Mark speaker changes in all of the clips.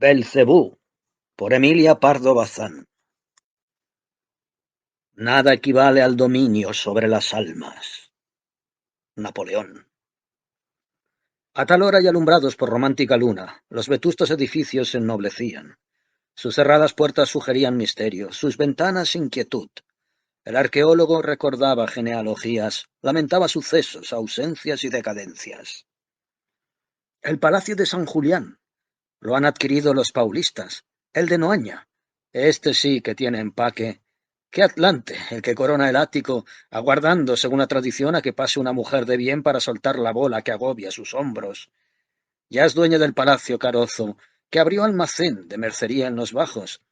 Speaker 1: Belcebú, por Emilia Pardo Bazán. Nada equivale al dominio sobre las almas. Napoleón. A tal hora y alumbrados por romántica luna, los vetustos edificios se ennoblecían. Sus cerradas puertas sugerían misterio, sus ventanas inquietud. El arqueólogo recordaba genealogías, lamentaba sucesos, ausencias y decadencias. El Palacio de San Julián lo han adquirido los paulistas, el de Noaña. Este sí que tiene empaque. ¡Qué Atlante, el que corona el ático, aguardando, según la tradición, a que pase una mujer de bien para soltar la bola que agobia sus hombros! Ya es dueño del palacio Carozo, que abrió almacén de mercería en los bajos.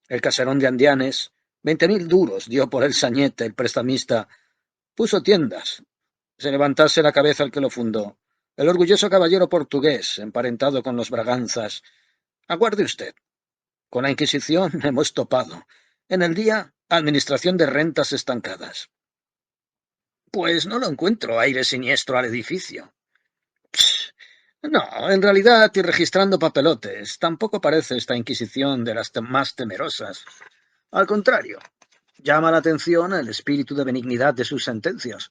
Speaker 1: El caserón de Andianes, 20.000 duros dio por el sañete el prestamista. Puso tiendas. Se levantase la cabeza el que lo fundó. El orgulloso caballero portugués, emparentado con los Braganzas. Aguarde usted. Con la Inquisición hemos topado. En el día, administración de rentas estancadas. Pues no lo encuentro aire siniestro al edificio. Pss, no, en realidad, y registrando papelotes, tampoco parece esta Inquisición de las más temerosas. Al contrario, llama la atención el espíritu de benignidad de sus sentencias.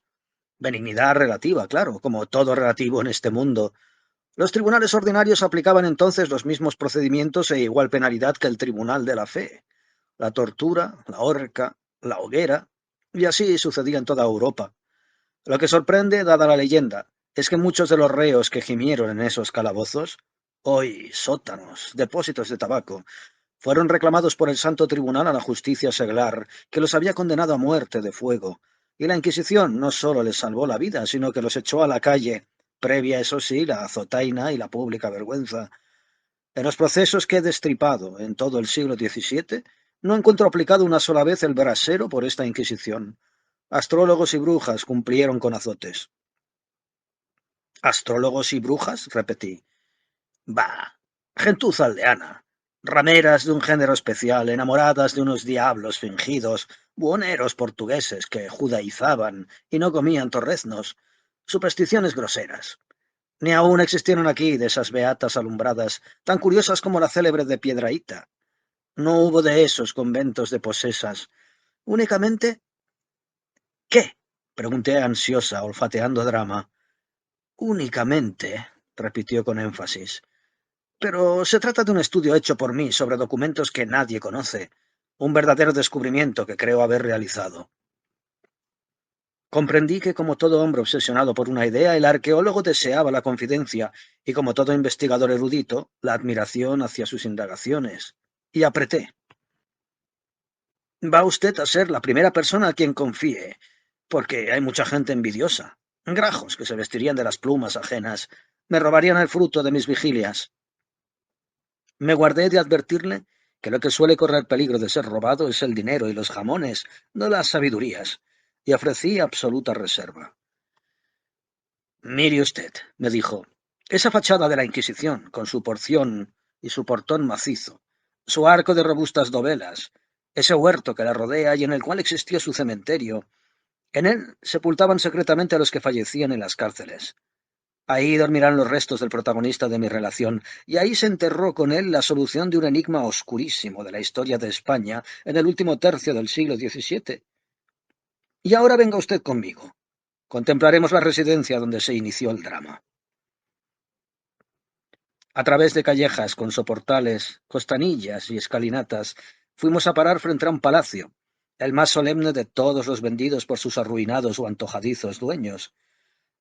Speaker 1: Benignidad relativa, claro, como todo relativo en este mundo. Los tribunales ordinarios aplicaban entonces los mismos procedimientos e igual penalidad que el Tribunal de la Fe. La tortura, la horca, la hoguera, y así sucedía en toda Europa. Lo que sorprende, dada la leyenda, es que muchos de los reos que gimieron en esos calabozos, hoy sótanos, depósitos de tabaco, fueron reclamados por el Santo Tribunal a la justicia seglar, que los había condenado a muerte de fuego, y la Inquisición no sólo les salvó la vida, sino que los echó a la calle, previa, eso sí, la azotaina y la pública vergüenza. En los procesos que he destripado en todo el siglo XVII, no encuentro aplicado una sola vez el brasero por esta Inquisición. Astrólogos y brujas cumplieron con azotes. ¿Astrólogos y brujas? Repetí. Bah, gentuza aldeana, rameras de un género especial, enamoradas de unos diablos fingidos, buhoneros portugueses que judaizaban y no comían torreznos, supersticiones groseras. Ni aún existieron aquí de esas beatas alumbradas, tan curiosas como la célebre de Piedrahíta. No hubo de esos conventos de posesas. Únicamente... ¿Qué? Pregunté ansiosa, olfateando drama. Únicamente, repitió con énfasis. Pero se trata de un estudio hecho por mí sobre documentos que nadie conoce, un verdadero descubrimiento que creo haber realizado. Comprendí que, como todo hombre obsesionado por una idea, el arqueólogo deseaba la confidencia y, como todo investigador erudito, la admiración hacia sus indagaciones. Y apreté. Va usted a ser la primera persona a quien confíe, porque hay mucha gente envidiosa, grajos que se vestirían de las plumas ajenas, me robarían el fruto de mis vigilias. Me guardé de advertirle que lo que suele correr peligro de ser robado es el dinero y los jamones, no las sabidurías, y ofrecí absoluta reserva. Mire usted, me dijo, esa fachada de la Inquisición, con su porción y su portón macizo, su arco de robustas dovelas, ese huerto que la rodea y en el cual existió su cementerio, en él sepultaban secretamente a los que fallecían en las cárceles. Ahí dormirán los restos del protagonista de mi relación, y ahí se enterró con él la solución de un enigma oscurísimo de la historia de España en el último tercio del siglo XVII. Y ahora venga usted conmigo. Contemplaremos la residencia donde se inició el drama. A través de callejas con soportales, costanillas y escalinatas, fuimos a parar frente a un palacio, el más solemne de todos los vendidos por sus arruinados o antojadizos dueños.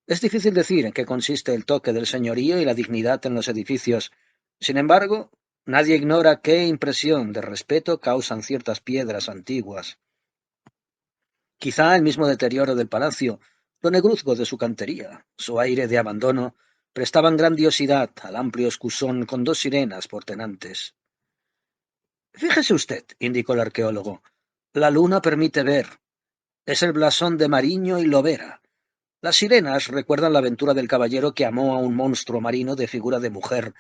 Speaker 1: Es difícil decir en qué consiste el toque del señorío y la dignidad en los edificios. Sin embargo, nadie ignora qué impresión de respeto causan ciertas piedras antiguas. Quizá el mismo deterioro del palacio, lo negruzco de su cantería, su aire de abandono, prestaban grandiosidad al amplio excusón con dos sirenas por tenantes. Fíjese usted, indicó el arqueólogo, la luna permite ver. Es el blasón de Mariño y Lobera. Las sirenas recuerdan la aventura del caballero que amó a un monstruo marino de figura de mujer,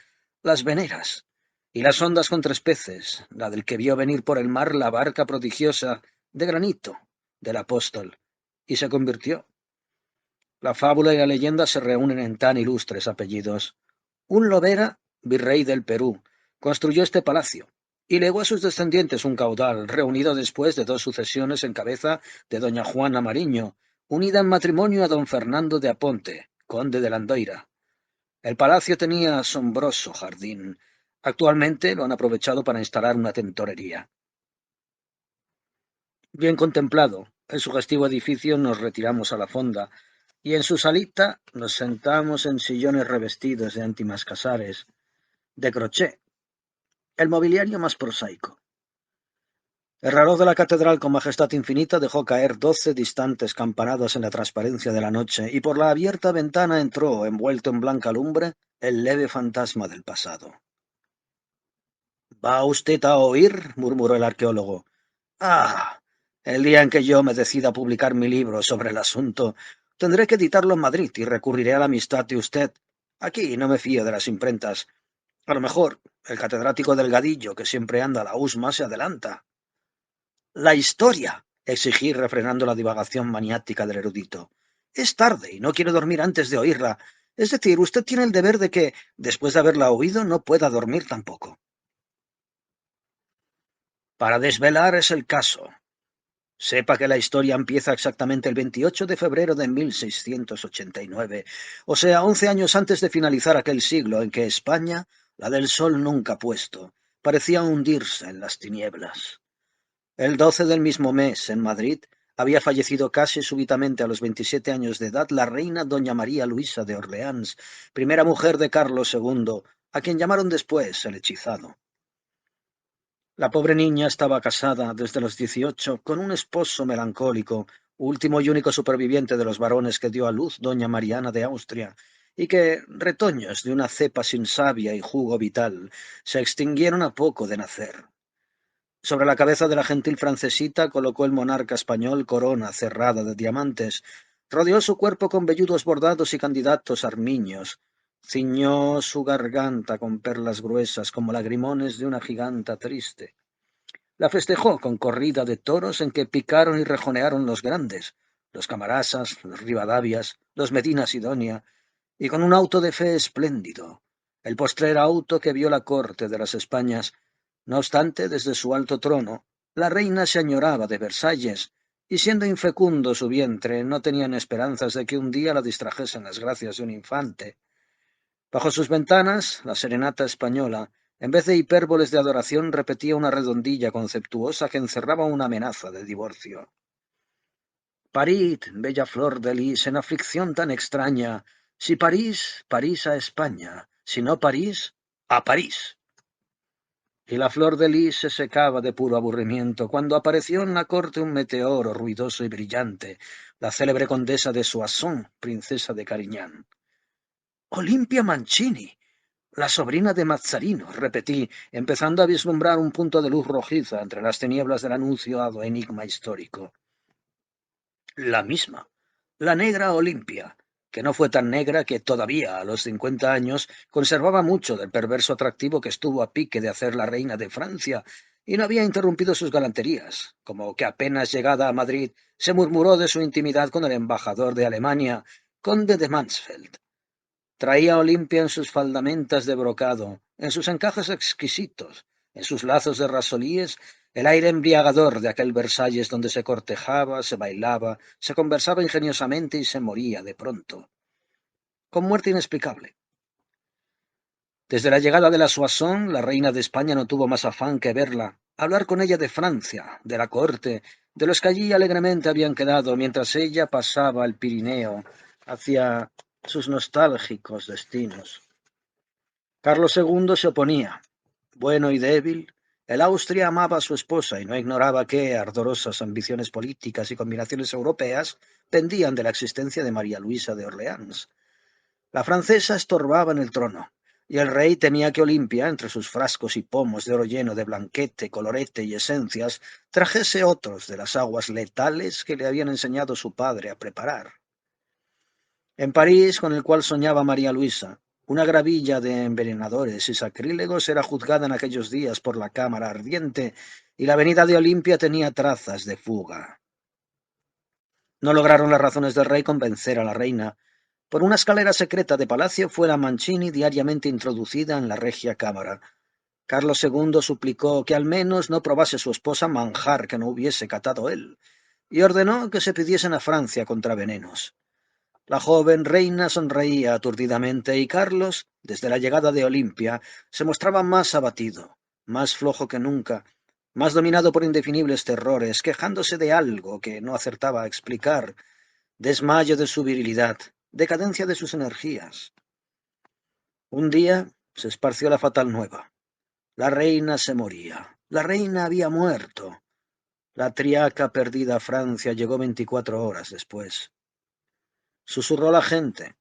Speaker 1: las veneras, y las ondas con tres peces, la del que vio venir por el mar la barca prodigiosa de granito del apóstol, y se convirtió. La fábula y la leyenda se reúnen en tan ilustres apellidos. Un Lobera, virrey del Perú, construyó este palacio y legó a sus descendientes un caudal, reunido después de 2 sucesiones en cabeza de doña Juana Mariño, unida en matrimonio a don Fernando de Aponte, conde de Landoira. El palacio tenía asombroso jardín. Actualmente lo han aprovechado para instalar una tintorería. Bien contemplado, el sugestivo edificio nos retiramos a la fonda, y en su salita nos sentamos en sillones revestidos de antimascasares, de crochet, el mobiliario más prosaico. El reloj de la catedral con majestad infinita dejó caer 12 distantes campanadas en la transparencia de la noche, y por la abierta ventana entró, envuelto en blanca lumbre, el leve fantasma del pasado. —¿Va usted a oír? —murmuró el arqueólogo. —Ah, el día en que yo me decida a publicar mi libro sobre el asunto, tendré que editarlo en Madrid y recurriré a la amistad de usted. Aquí no me fío de las imprentas. A lo mejor el catedrático Delgadillo, que siempre anda a la husma, se adelanta. —La historia —exigí, refrenando la divagación maniática del erudito—. Es tarde y no quiero dormir antes de oírla. Es decir, usted tiene el deber de que, después de haberla oído, no pueda dormir tampoco. Para desvelar es el caso. Sepa que la historia empieza exactamente el 28 de febrero de 1689, o sea, 11 años antes de finalizar aquel siglo en que España, la del sol nunca puesto, parecía hundirse en las tinieblas. El 12 del mismo mes, en Madrid, había fallecido casi súbitamente a los 27 años de edad la reina doña María Luisa de Orleans, primera mujer de Carlos II, a quien llamaron después el hechizado. La pobre niña estaba casada desde los 18 con un esposo melancólico, último y único superviviente de los varones que dio a luz doña Mariana de Austria, y que, retoños de una cepa sin savia y jugo vital, se extinguieron a poco de nacer. Sobre la cabeza de la gentil francesita colocó el monarca español corona cerrada de diamantes, rodeó su cuerpo con velludos bordados y candidatos armiños, ciñó su garganta con perlas gruesas como lagrimones de una giganta triste. La festejó con corrida de toros en que picaron y rejonearon los grandes, los Camarasas, los Rivadavias, los Medina Sidonia, y con un auto de fe espléndido, el postrer auto que vio la corte de las Españas. No obstante, desde su alto trono, la reina se añoraba de Versalles, y siendo infecundo su vientre, no tenían esperanzas de que un día la distrajesen las gracias de un infante. Bajo sus ventanas, la serenata española, en vez de hipérboles de adoración, repetía una redondilla conceptuosa que encerraba una amenaza de divorcio. Parid, bella flor de lis, en aflicción tan extraña, si París, París a España, si no París, a París. Y la flor de lis se secaba de puro aburrimiento cuando apareció en la corte un meteoro ruidoso y brillante, la célebre condesa de Soissons, princesa de Cariñán. —Olimpia Mancini, la sobrina de Mazzarino —repetí, empezando a vislumbrar un punto de luz rojiza entre las tinieblas del anunciado enigma histórico. La misma, la negra Olimpia, que no fue tan negra que todavía, a los 50 años, conservaba mucho del perverso atractivo que estuvo a pique de hacer la reina de Francia, y no había interrumpido sus galanterías, como que apenas llegada a Madrid se murmuró de su intimidad con el embajador de Alemania, conde de Mansfeld. Traía Olimpia en sus faldamentas de brocado, en sus encajes exquisitos, en sus lazos de rasolíes, el aire embriagador de aquel Versalles donde se cortejaba, se bailaba, se conversaba ingeniosamente y se moría de pronto, con muerte inexplicable. Desde la llegada de la Soissons, la reina de España no tuvo más afán que verla, hablar con ella de Francia, de la corte, de los que allí alegremente habían quedado, mientras ella pasaba el Pirineo hacia sus nostálgicos destinos. Carlos II se oponía. Bueno y débil, el Austria amaba a su esposa y no ignoraba que ardorosas ambiciones políticas y combinaciones europeas pendían de la existencia de María Luisa de Orleans. La francesa estorbaba en el trono, y el rey temía que Olimpia, entre sus frascos y pomos de oro lleno de blanquete, colorete y esencias, trajese otros de las aguas letales que le habían enseñado su padre a preparar. En París, con el cual soñaba María Luisa, una gravilla de envenenadores y sacrílegos era juzgada en aquellos días por la Cámara Ardiente, y la avenida de Olimpia tenía trazas de fuga. No lograron las razones del rey convencer a la reina. Por una escalera secreta de palacio fue la Mancini diariamente introducida en la regia cámara. Carlos II suplicó que al menos no probase su esposa manjar que no hubiese catado él, y ordenó que se pidiesen a Francia contravenenos. La joven reina sonreía aturdidamente y Carlos, desde la llegada de Olimpia, se mostraba más abatido, más flojo que nunca, más dominado por indefinibles terrores, quejándose de algo que no acertaba a explicar, desmayo de su virilidad, decadencia de sus energías. Un día se esparció la fatal nueva. La reina se moría. La reina había muerto. La triaca perdida a Francia llegó 24 horas después. Susurró la gente.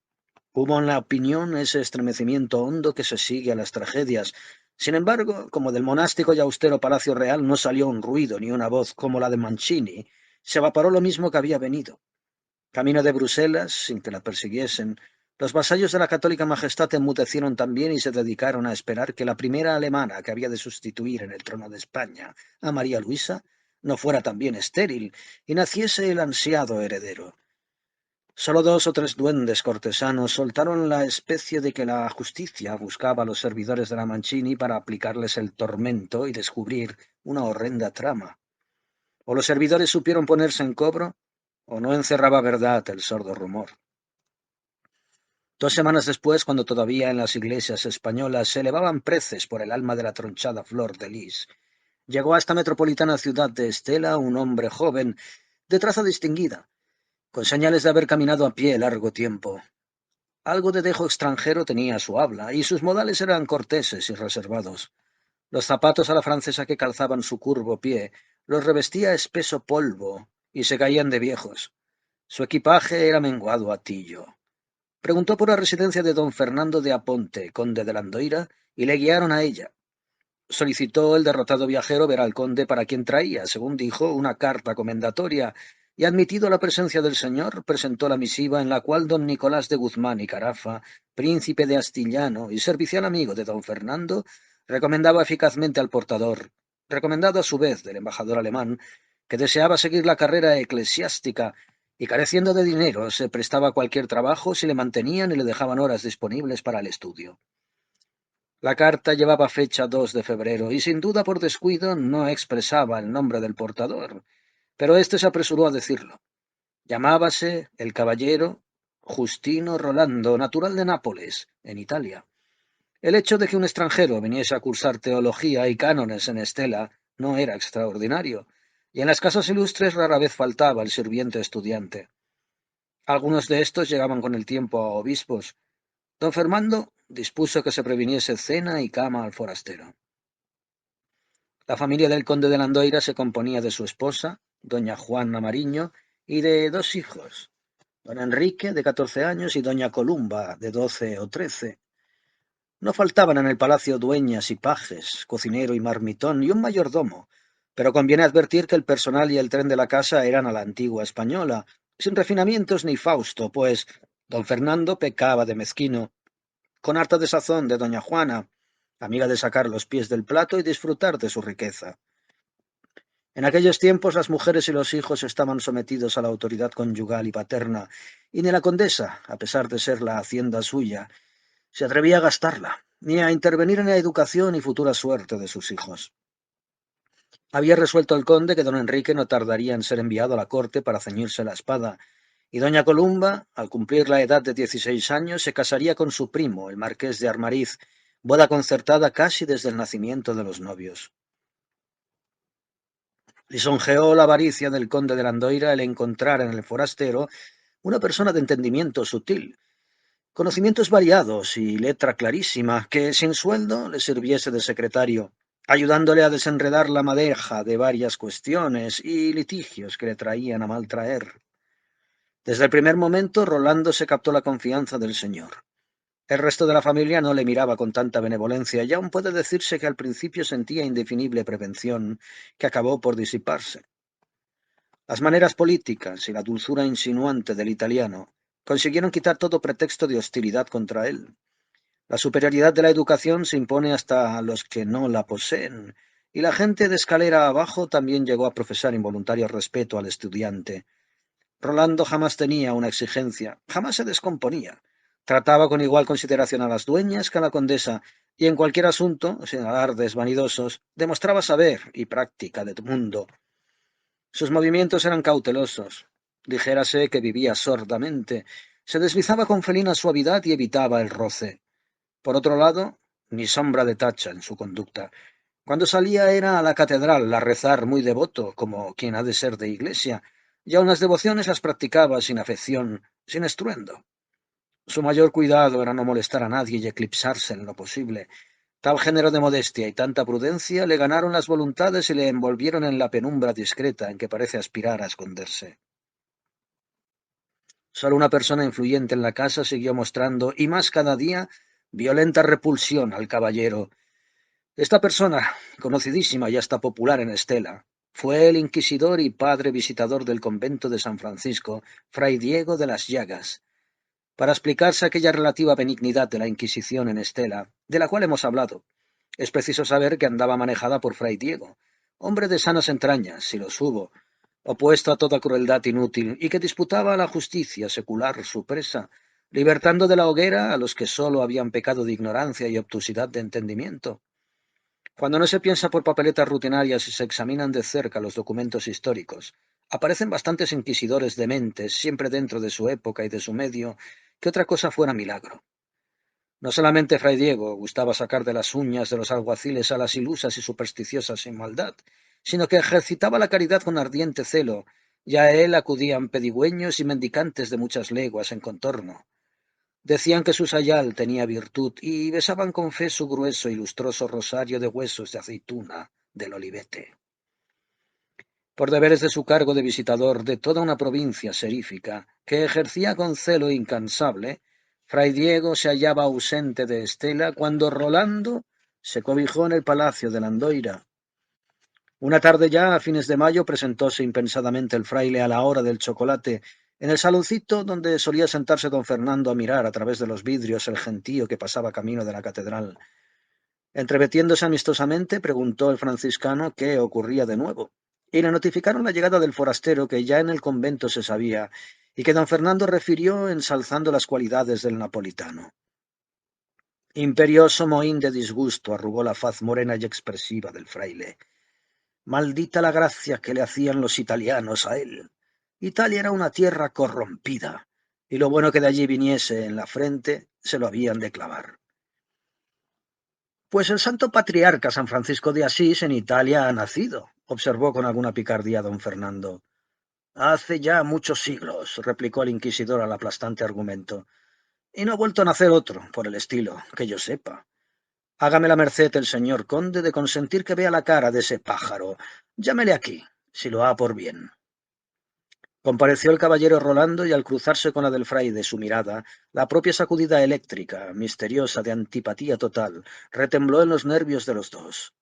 Speaker 1: Hubo en la opinión ese estremecimiento hondo que se sigue a las tragedias. Sin embargo, como del monástico y austero Palacio Real no salió un ruido ni una voz como la de Mancini, se evaporó lo mismo que había venido. Camino de Bruselas, sin que la persiguiesen, los vasallos de la católica majestad enmudecieron también y se dedicaron a esperar que la primera alemana que había de sustituir en el trono de España a María Luisa no fuera también estéril y naciese el ansiado heredero. Solo 2 o 3 duendes cortesanos soltaron la especie de que la justicia buscaba a los servidores de la Mancini para aplicarles el tormento y descubrir una horrenda trama. O los servidores supieron ponerse en cobro, o no encerraba verdad el sordo rumor. 2 semanas después, cuando todavía en las iglesias españolas se elevaban preces por el alma de la tronchada Flor de Lis, llegó a esta metropolitana ciudad de Estela un hombre joven, de traza distinguida, con señales de haber caminado a pie largo tiempo. Algo de dejo extranjero tenía su habla, y sus modales eran corteses y reservados. Los zapatos a la francesa que calzaban su curvo pie los revestía espeso polvo, y se caían de viejos. Su equipaje era menguado a tillo. Preguntó por la residencia de don Fernando de Aponte, conde de Landoira, y le guiaron a ella. Solicitó el derrotado viajero ver al conde para quien traía, según dijo, una carta comendatoria, y admitido la presencia del señor, presentó la misiva en la cual don Nicolás de Guzmán y Carafa, príncipe de Astillano y servicial amigo de don Fernando, recomendaba eficazmente al portador, recomendado a su vez del embajador alemán, que deseaba seguir la carrera eclesiástica y careciendo de dinero se prestaba a cualquier trabajo si le mantenían y le dejaban horas disponibles para el estudio. La carta llevaba fecha 2 de febrero y sin duda por descuido no expresaba el nombre del portador, pero éste se apresuró a decirlo. Llamábase el caballero Justino Rolando, natural de Nápoles, en Italia. El hecho de que un extranjero viniese a cursar teología y cánones en Estela no era extraordinario, y en las casas ilustres rara vez faltaba el sirviente estudiante. Algunos de estos llegaban con el tiempo a obispos. Don Fernando dispuso que se previniese cena y cama al forastero. La familia del conde de Landoira se componía de su esposa, doña Juana Mariño, y de 2 hijos, don Enrique, de 14 años, y doña Columba, de 12 o 13. No faltaban en el palacio dueñas y pajes, cocinero y marmitón, y un mayordomo, pero conviene advertir que el personal y el tren de la casa eran a la antigua española, sin refinamientos ni fausto, pues don Fernando pecaba de mezquino, con harta desazón de doña Juana, amiga de sacar los pies del plato y disfrutar de su riqueza. En aquellos tiempos las mujeres y los hijos estaban sometidos a la autoridad conyugal y paterna, y ni la condesa, a pesar de ser la hacienda suya, se atrevía a gastarla, ni a intervenir en la educación y futura suerte de sus hijos. Había resuelto el conde que don Enrique no tardaría en ser enviado a la corte para ceñirse la espada, y doña Columba, al cumplir la edad de 16 años, se casaría con su primo, el marqués de Armariz, boda concertada casi desde el nacimiento de los novios. Lisonjeó la avaricia del conde de Landoira el encontrar en el forastero una persona de entendimiento sutil, conocimientos variados y letra clarísima, que sin sueldo le sirviese de secretario, ayudándole a desenredar la madeja de varias cuestiones y litigios que le traían a mal traer. Desde el primer momento, Rolando se captó la confianza del señor. El resto de la familia no le miraba con tanta benevolencia, y aún puede decirse que al principio sentía indefinible prevención, que acabó por disiparse. Las maneras políticas y la dulzura insinuante del italiano consiguieron quitar todo pretexto de hostilidad contra él. La superioridad de la educación se impone hasta a los que no la poseen, y la gente de escalera abajo también llegó a profesar involuntario respeto al estudiante. Rolando jamás tenía una exigencia, jamás se descomponía. Trataba con igual consideración a las dueñas que a la condesa, y en cualquier asunto, sin alardes vanidosos, demostraba saber y práctica de mundo. Sus movimientos eran cautelosos. Dijérase que vivía sordamente. Se deslizaba con felina suavidad y evitaba el roce. Por otro lado, ni sombra de tacha en su conducta. Cuando salía era a la catedral a rezar muy devoto, como quien ha de ser de iglesia, y aun las devociones las practicaba sin afección, sin estruendo. Su mayor cuidado era no molestar a nadie y eclipsarse en lo posible. Tal género de modestia y tanta prudencia le ganaron las voluntades y le envolvieron en la penumbra discreta en que parece aspirar a esconderse. Solo una persona influyente en la casa siguió mostrando, y más cada día, violenta repulsión al caballero. Esta persona, conocidísima y hasta popular en Estela, fue el inquisidor y padre visitador del convento de San Francisco, fray Diego de las Llagas. Para explicarse aquella relativa benignidad de la Inquisición en Estela, de la cual hemos hablado, es preciso saber que andaba manejada por fray Diego, hombre de sanas entrañas, si los hubo, opuesto a toda crueldad inútil, y que disputaba a la justicia secular su presa, libertando de la hoguera a los que sólo habían pecado de ignorancia y obtusidad de entendimiento. Cuando no se piensa por papeletas rutinarias y se examinan de cerca los documentos históricos, aparecen bastantes inquisidores dementes, siempre dentro de su época y de su medio, que otra cosa fuera milagro. No solamente fray Diego gustaba sacar de las uñas de los alguaciles a las ilusas y supersticiosas sin maldad, sino que ejercitaba la caridad con ardiente celo, y a él acudían pedigüeños y mendicantes de muchas leguas en contorno. Decían que su sayal tenía virtud y besaban con fe su grueso y lustroso rosario de huesos de aceituna del Olivete. Por deberes de su cargo de visitador de toda una provincia serífica, que ejercía con celo incansable, fray Diego se hallaba ausente de Estela cuando Rolando se cobijó en el palacio de Landoira. Una tarde ya, a fines de mayo, presentóse impensadamente el fraile a la hora del chocolate en el saloncito donde solía sentarse don Fernando a mirar a través de los vidrios el gentío que pasaba camino de la catedral. Entremetiéndose amistosamente, preguntó el franciscano qué ocurría de nuevo, y le notificaron la llegada del forastero que ya en el convento se sabía, y que don Fernando refirió ensalzando las cualidades del napolitano. Imperioso mohín de disgusto arrugó la faz morena y expresiva del fraile. Maldita la gracia que le hacían los italianos a él. Italia era una tierra corrompida, y lo bueno que de allí viniese en la frente se lo habían de clavar. Pues el santo patriarca San Francisco de Asís en Italia ha nacido, observó con alguna picardía don Fernando. Hace ya muchos siglos, replicó el inquisidor al aplastante argumento, y no ha vuelto a nacer otro, por el estilo, que yo sepa. Hágame la merced el señor conde de consentir que vea la cara de ese pájaro. Llámele aquí, si lo ha por bien. Compareció el caballero Rolando y al cruzarse con la del fraile su mirada, la propia sacudida eléctrica, misteriosa, de antipatía total, retembló en los nervios de los dos.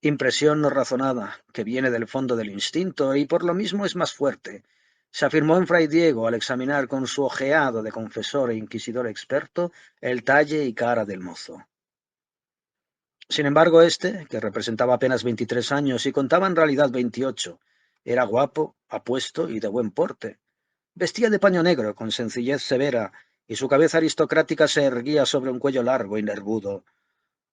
Speaker 1: Impresión no razonada, que viene del fondo del instinto y por lo mismo es más fuerte, se afirmó en fray Diego al examinar con su ojeado de confesor e inquisidor experto el talle y cara del mozo. Sin embargo, este, que representaba apenas 23 años y contaba en realidad 28, era guapo, apuesto y de buen porte. Vestía de paño negro, con sencillez severa, y su cabeza aristocrática se erguía sobre un cuello largo y nervudo.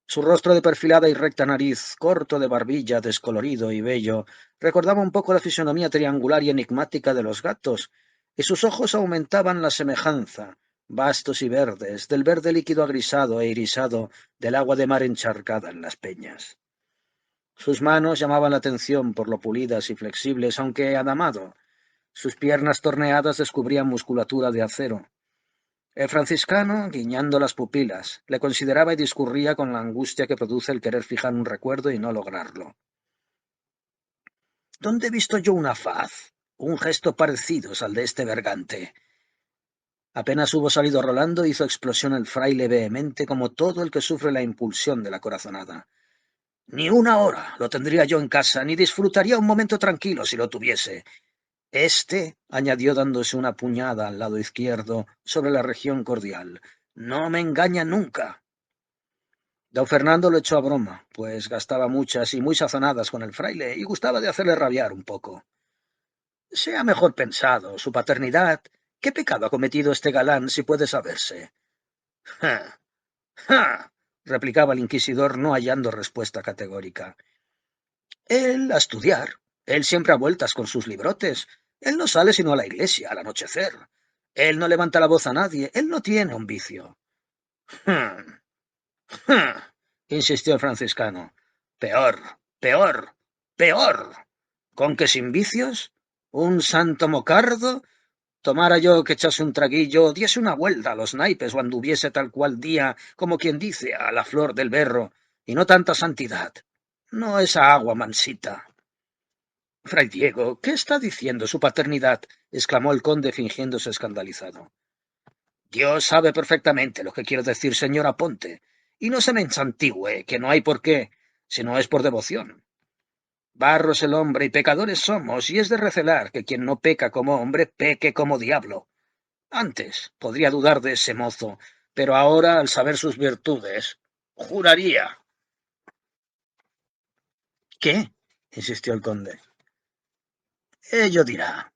Speaker 1: Su rostro de perfilada y recta nariz, corto de barbilla, descolorido y bello, recordaba un poco la fisonomía triangular y enigmática de los gatos, y sus ojos aumentaban la semejanza, vastos y verdes, del verde líquido agrisado e irisado del agua de mar encharcada en las peñas. Sus manos llamaban la atención por lo pulidas y flexibles, aunque adamado. Sus piernas torneadas descubrían musculatura de acero. El franciscano, guiñando las pupilas, le consideraba y discurría con la angustia que produce el querer fijar un recuerdo y no lograrlo. ¿Dónde he visto yo una faz, un gesto parecidos al de este bergante? Apenas hubo salido Rolando, hizo explosión el fraile vehemente como todo el que sufre la impulsión de la corazonada. Ni una hora lo tendría yo en casa, ni disfrutaría un momento tranquilo si lo tuviese. Añadió dándose una puñada al lado izquierdo sobre la región cordial, no me engaña nunca. Don Fernando lo echó a broma, pues gastaba muchas y muy sazonadas con el fraile y gustaba de hacerle rabiar un poco. Sea mejor pensado, su paternidad. ¿Qué pecado ha cometido este galán, si puede saberse? ¡Ja! ¡Ja! replicaba el inquisidor, no hallando respuesta categórica. Él a estudiar. Él siempre a vueltas con sus librotes. Él no sale sino a la iglesia al anochecer. Él no levanta la voz a nadie. Él no tiene un vicio. Hmm, hmm, insistió el franciscano. Peor, peor, peor. ¿Con que sin vicios? ¿Un santo mocardo? Tomara yo que echase un traguillo, diese una vuelta a los naipes o anduviese tal cual día, como quien dice, a la flor del berro, y no tanta santidad. No esa agua mansita. Fray Diego, ¿qué está diciendo su paternidad? Exclamó el conde fingiéndose escandalizado. Dios sabe perfectamente lo que quiero decir, señora Ponte, y no se me ensantigüe, que no hay por qué, si no es por devoción. Barro es el hombre y pecadores somos, y es de recelar que quien no peca como hombre, peque como diablo. Antes podría dudar de ese mozo, pero ahora, al saber sus virtudes, juraría. ¿Qué? Insistió el conde. Ello dirá.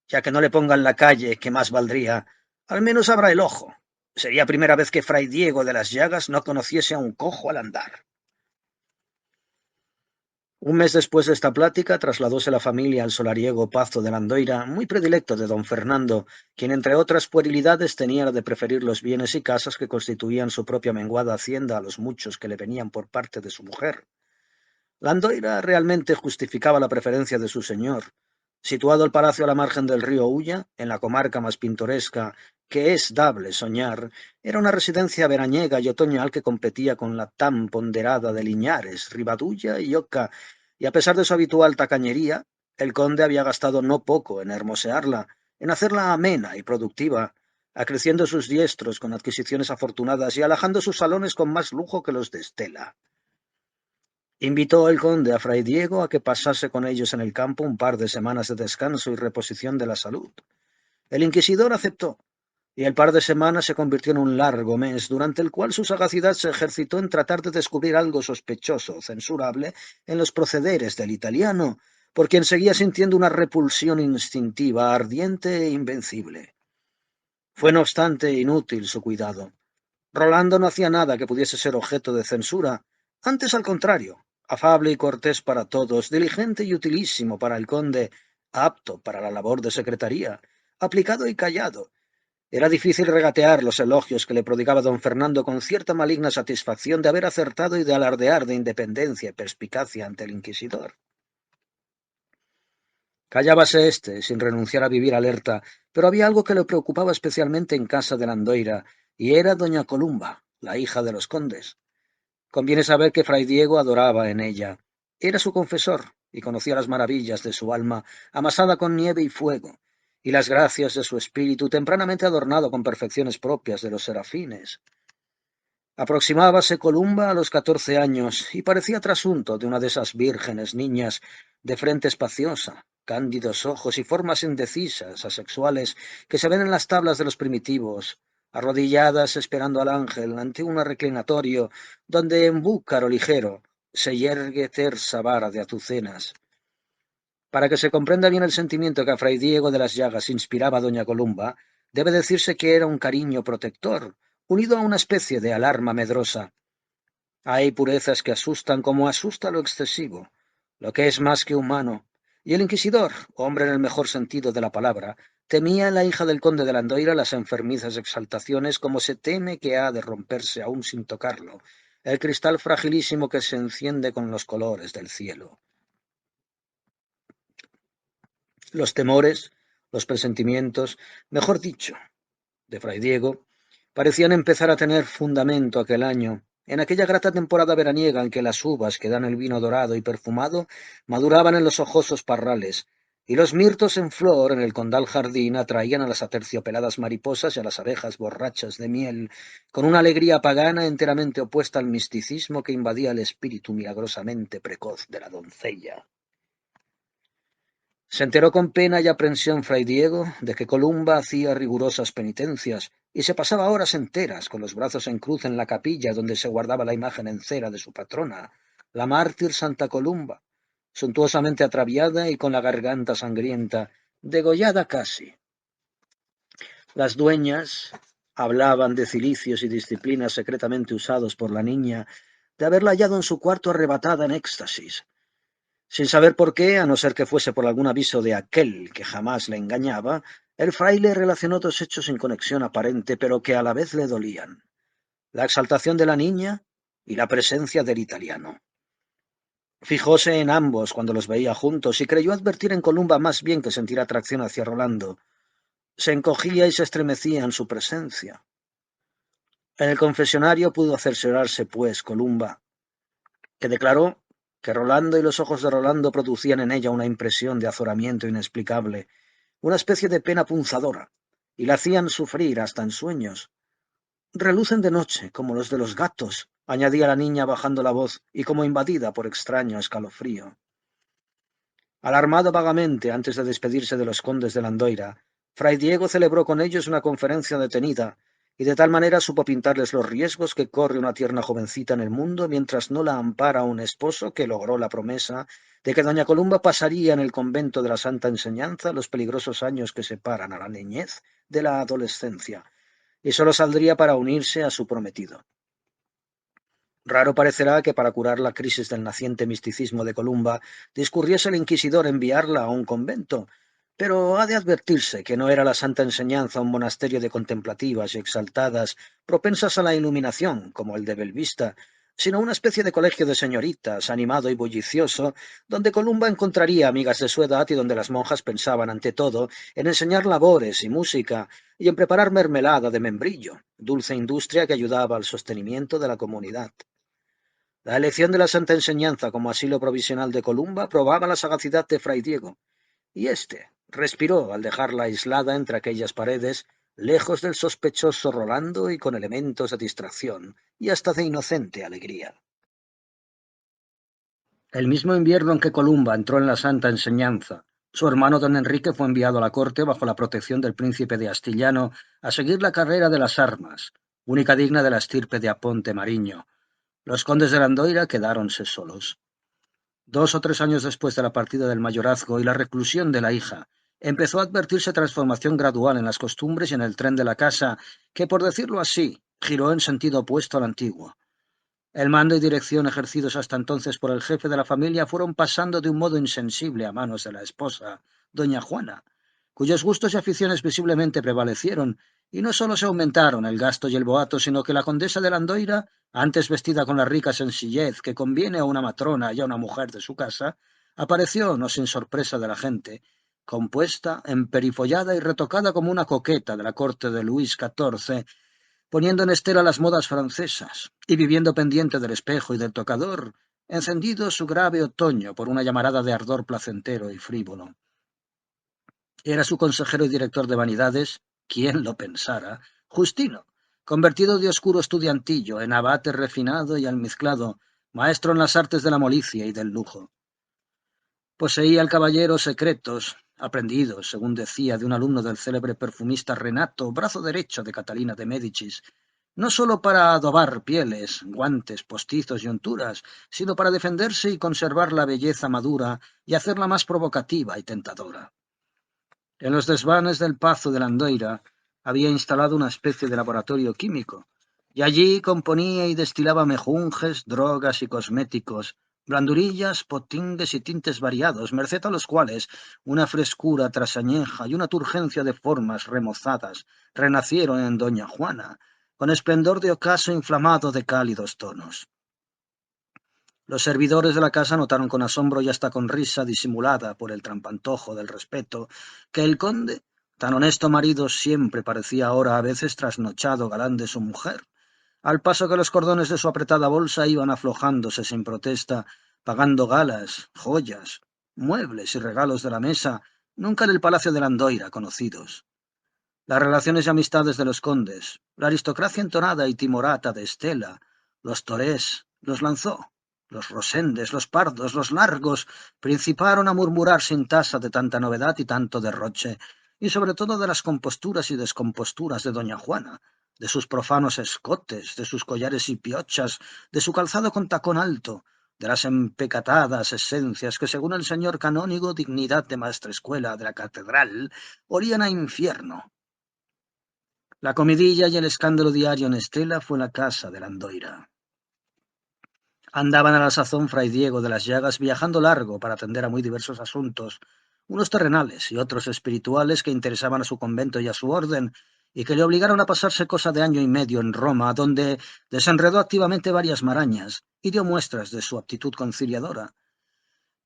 Speaker 1: Ya que no le pongan la calle, que más valdría, al menos abra el ojo. Sería primera vez que Fray Diego de las Llagas no conociese a un cojo al andar. Un mes después de esta plática, trasladóse la familia al solariego Pazo de Landoira, muy predilecto de don Fernando, quien entre otras puerilidades tenía la de preferir los bienes y casas que constituían su propia menguada hacienda a los muchos que le venían por parte de su mujer. Landoira realmente justificaba la preferencia de su señor. Situado el palacio a la margen del río Ulla, en la comarca más pintoresca que es dable soñar, era una residencia veraniega y otoñal que competía con la tan ponderada de Liñares, Ribadulla y Oca, y a pesar de su habitual tacañería, el conde había gastado no poco en hermosearla, en hacerla amena y productiva, acreciendo sus diestros con adquisiciones afortunadas y alhajando sus salones con más lujo que los de Estela. Invitó el conde a Fray Diego a que pasase con ellos en el campo un par de semanas de descanso y reposición de la salud. El inquisidor aceptó, y el par de semanas se convirtió en un largo mes, durante el cual su sagacidad se ejercitó en tratar de descubrir algo sospechoso o censurable en los procederes del italiano, por quien seguía sintiendo una repulsión instintiva, ardiente e invencible. Fue no obstante inútil su cuidado. Rolando no hacía nada que pudiese ser objeto de censura, antes al contrario, afable y cortés para todos, diligente y utilísimo para el conde, apto para la labor de secretaría, aplicado y callado. Era difícil regatear los elogios que le prodigaba don Fernando con cierta maligna satisfacción de haber acertado y de alardear de independencia y perspicacia ante el inquisidor. Callábase éste, sin renunciar a vivir alerta, pero había algo que le preocupaba especialmente en casa de Landoira, y era doña Columba, la hija de los condes. Conviene saber que Fray Diego adoraba en ella. Era su confesor, y conocía las maravillas de su alma, amasada con nieve y fuego, y las gracias de su espíritu, tempranamente adornado con perfecciones propias de los serafines. Aproximábase Columba a los 14 años y parecía trasunto de una de esas vírgenes niñas de frente espaciosa, cándidos ojos y formas indecisas, asexuales, que se ven en las tablas de los primitivos, arrodilladas esperando al ángel ante un reclinatorio donde en búcaro ligero se yergue tersa vara de azucenas. Para que se comprenda bien el sentimiento que a Fray Diego de las Llagas inspiraba a doña Columba, debe decirse que era un cariño protector, unido a una especie de alarma medrosa. Hay purezas que asustan como asusta lo excesivo, lo que es más que humano, y el inquisidor, hombre en el mejor sentido de la palabra, temía en la hija del conde de Landoira las enfermizas exaltaciones como se teme que ha de romperse aún sin tocarlo, el cristal fragilísimo que se enciende con los colores del cielo. Los temores, los presentimientos, mejor dicho, de Fray Diego, parecían empezar a tener fundamento aquel año, en aquella grata temporada veraniega en que las uvas que dan el vino dorado y perfumado maduraban en los hojosos parrales, y los mirtos en flor en el condal jardín atraían a las aterciopeladas mariposas y a las abejas borrachas de miel, con una alegría pagana enteramente opuesta al misticismo que invadía el espíritu milagrosamente precoz de la doncella. Se enteró con pena y aprensión Fray Diego de que Columba hacía rigurosas penitencias y se pasaba horas enteras con los brazos en cruz en la capilla donde se guardaba la imagen en cera de su patrona, la mártir Santa Columba, suntuosamente atraviada y con la garganta sangrienta, degollada casi. Las dueñas, Hablaban de cilicios y disciplinas secretamente usados por la niña, de haberla hallado en su cuarto arrebatada en éxtasis. Sin saber por qué, a no ser que fuese por algún aviso de aquel que jamás le engañaba, el fraile relacionó dos hechos sin conexión aparente, pero que a la vez le dolían: la exaltación de la niña y la presencia del italiano. Fijóse en ambos cuando los veía juntos y creyó advertir en Columba más bien que sentir atracción hacia Rolando. Se encogía y se estremecía en su presencia. En el confesionario pudo cerciorarse, pues, Columba, que declaró que Rolando y los ojos de Rolando producían en ella una impresión de azoramiento inexplicable, una especie de pena punzadora, y la hacían sufrir hasta en sueños. Relucen de noche, como los de los gatos, añadía la niña bajando la voz y como invadida por extraño escalofrío. Alarmado vagamente antes de despedirse de los condes de Landoira, Fray Diego celebró con ellos una conferencia detenida, y de tal manera supo pintarles los riesgos que corre una tierna jovencita en el mundo mientras no la ampara un esposo que logró la promesa de que doña Columba pasaría en el convento de la Santa Enseñanza los peligrosos años que separan a la niñez de la adolescencia, y sólo saldría para unirse a su prometido. Raro parecerá que para curar la crisis del naciente misticismo de Columba discurriese el inquisidor enviarla a un convento, pero ha de advertirse que no era la Santa Enseñanza un monasterio de contemplativas y exaltadas, propensas a la iluminación, como el de Belvista, sino una especie de colegio de señoritas, animado y bullicioso, donde Columba encontraría amigas de su edad y donde las monjas pensaban ante todo en enseñar labores y música y en preparar mermelada de membrillo, dulce industria que ayudaba al sostenimiento de la comunidad. La elección de la Santa Enseñanza como asilo provisional de Columba probaba la sagacidad de Fray Diego, y éste respiró al dejarla aislada entre aquellas paredes, lejos del sospechoso Rolando y con elementos de distracción y hasta de inocente alegría. El mismo invierno en que Columba entró en la Santa Enseñanza, su hermano don Enrique fue enviado a la corte bajo la protección del príncipe de Astillano a seguir la carrera de las armas, única digna de la estirpe de Aponte Mariño. Los condes de Landoira quedáronse solos. 2 o 3 años después de la partida del mayorazgo y la reclusión de la hija, empezó a advertirse transformación gradual en las costumbres y en el tren de la casa, que, por decirlo así, giró en sentido opuesto al antiguo. El mando y dirección ejercidos hasta entonces por el jefe de la familia fueron pasando de un modo insensible a manos de la esposa, doña Juana, cuyos gustos y aficiones visiblemente prevalecieron, y no solo se aumentaron el gasto y el boato, sino que la condesa de Landoira, antes vestida con la rica sencillez que conviene a una matrona y a una mujer de su casa, apareció, no sin sorpresa de la gente, compuesta, emperifollada y retocada como una coqueta de la corte de Luis XIV, poniendo en estela las modas francesas y viviendo pendiente del espejo y del tocador, encendido su grave otoño por una llamarada de ardor placentero y frívolo. Era su consejero y director de vanidades, ¿quién lo pensara?, Justino, convertido de oscuro estudiantillo en abate refinado y almizclado, maestro en las artes de la molicie y del lujo. Poseía el caballero secretos, aprendidos, según decía, de un alumno del célebre perfumista Renato, brazo derecho de Catalina de Médicis, no sólo para adobar pieles, guantes, postizos y unturas, sino para defenderse y conservar la belleza madura y hacerla más provocativa y tentadora. En los desvanes del Pazo de Landoira había instalado una especie de laboratorio químico, y allí componía y destilaba mejunjes, drogas y cosméticos, blandurillas, potingues y tintes variados, merced a los cuales una frescura trasañeja y una turgencia de formas remozadas renacieron en doña Juana, con esplendor de ocaso inflamado de cálidos tonos. Los servidores de la casa notaron con asombro y hasta con risa disimulada por el trampantojo del respeto que el conde, tan honesto marido, siempre parecía ahora a veces trasnochado galán de su mujer, al paso que los cordones de su apretada bolsa iban aflojándose sin protesta, pagando galas, joyas, muebles y regalos de la mesa, nunca en el palacio de Landoira conocidos. Las relaciones y amistades de los condes, la aristocracia entonada y timorata de Estela, los Torés, los Lanzó, los Rosendes, los Pardos, los Largos, principaron a murmurar sin tasa de tanta novedad y tanto derroche, y sobre todo de las composturas y descomposturas de doña Juana, de sus profanos escotes, de sus collares y piochas, de su calzado con tacón alto, de las empecatadas esencias que, según el señor canónigo, dignidad de maestrescuela de la catedral, olían a infierno. La comidilla y el escándalo diario en Estela fue la casa de la Andoira. Andaban a la sazón fray Diego de las Llagas viajando largo para atender a muy diversos asuntos, unos terrenales y otros espirituales que interesaban a su convento y a su orden, y que le obligaron a pasarse cosa de año y medio en Roma, donde desenredó activamente varias marañas y dio muestras de su aptitud conciliadora.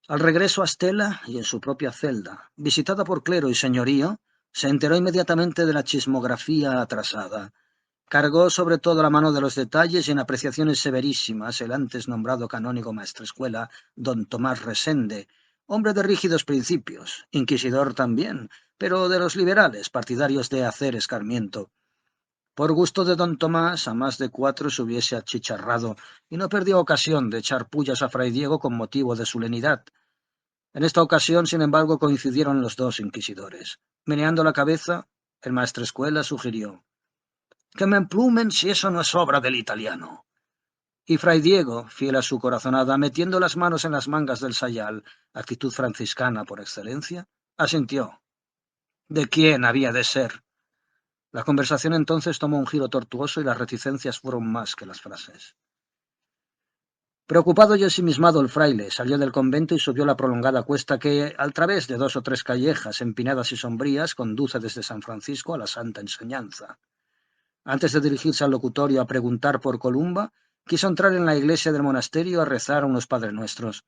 Speaker 1: Al regreso a Stella y en su propia celda, visitada por clero y señorío, se enteró inmediatamente de la chismografía atrasada. Cargó sobre todo la mano de los detalles y en apreciaciones severísimas el antes nombrado canónigo maestrescuela, don Tomás Resende, hombre de rígidos principios, inquisidor también, pero de los liberales, partidarios de hacer escarmiento. Por gusto de don Tomás, a más de 4 se hubiese achicharrado, y no perdió ocasión de echar pullas a fray Diego con motivo de su lenidad. En esta ocasión, sin embargo, coincidieron los dos inquisidores. Meneando la cabeza, el maestrescuela sugirió: «Que me emplumen si eso no es obra del italiano». Y fray Diego, fiel a su corazonada, metiendo las manos en las mangas del sayal, actitud franciscana por excelencia, asintió. ¿De quién había de ser? La conversación entonces tomó un giro tortuoso y las reticencias fueron más que las frases. Preocupado y ensimismado el fraile salió del convento y subió la prolongada cuesta que, al través de 2 o 3 callejas empinadas y sombrías, conduce desde San Francisco a la Santa Enseñanza. Antes de dirigirse al locutorio a preguntar por Columba, quiso entrar en la iglesia del monasterio a rezar unos Padres Nuestros.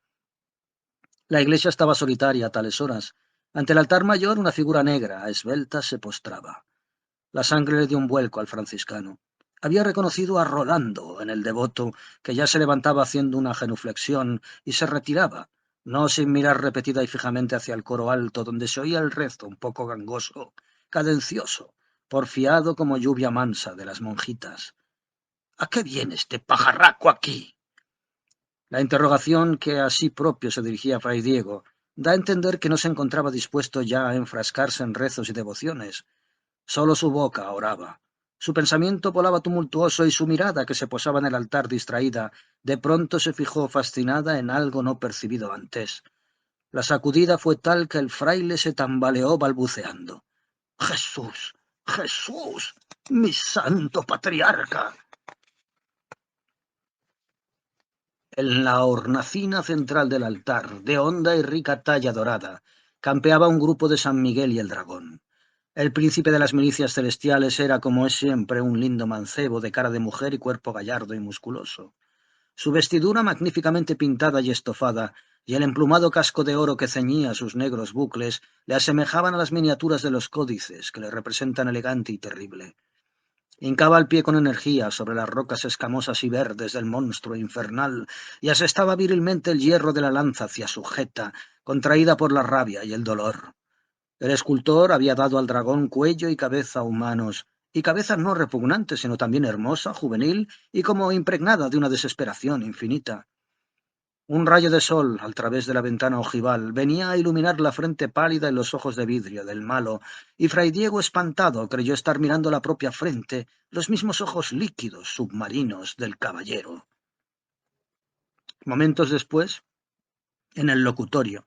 Speaker 1: La iglesia estaba solitaria a tales horas. Ante el altar mayor una figura negra, esbelta, se postraba. La sangre le dio un vuelco al franciscano. Había reconocido a Rolando en el devoto, que ya se levantaba haciendo una genuflexión y se retiraba, no sin mirar repetida y fijamente hacia el coro alto, donde se oía el rezo un poco gangoso, cadencioso, porfiado como lluvia mansa de las monjitas. ¿A qué viene este pajarraco aquí? La interrogación que a sí propio se dirigía a fray Diego da a entender que no se encontraba dispuesto ya a enfrascarse en rezos y devociones. Solo su boca oraba. Su pensamiento volaba tumultuoso y su mirada, que se posaba en el altar distraída, de pronto se fijó fascinada en algo no percibido antes. La sacudida fue tal que el fraile se tambaleó balbuceando. «¡Jesús! ¡Jesús! ¡Mi santo patriarca!». En la hornacina central del altar, de honda y rica talla dorada, campeaba un grupo de San Miguel y el Dragón. El príncipe de las milicias celestiales era, como es siempre, un lindo mancebo de cara de mujer y cuerpo gallardo y musculoso. Su vestidura magníficamente pintada y estofada, y el emplumado casco de oro que ceñía sus negros bucles, le asemejaban a las miniaturas de los códices, que le representan elegante y terrible. Hincaba el pie con energía sobre las rocas escamosas y verdes del monstruo infernal, y asestaba virilmente el hierro de la lanza hacia su jeta, contraída por la rabia y el dolor. El escultor había dado al dragón cuello y cabeza humanos, y cabeza no repugnante, sino también hermosa, juvenil y como impregnada de una desesperación infinita. Un rayo de sol, al través de la ventana ojival, venía a iluminar la frente pálida y los ojos de vidrio del malo, y fray Diego, espantado, creyó estar mirando la propia frente, los mismos ojos líquidos, submarinos, del caballero. Momentos después, en el locutorio,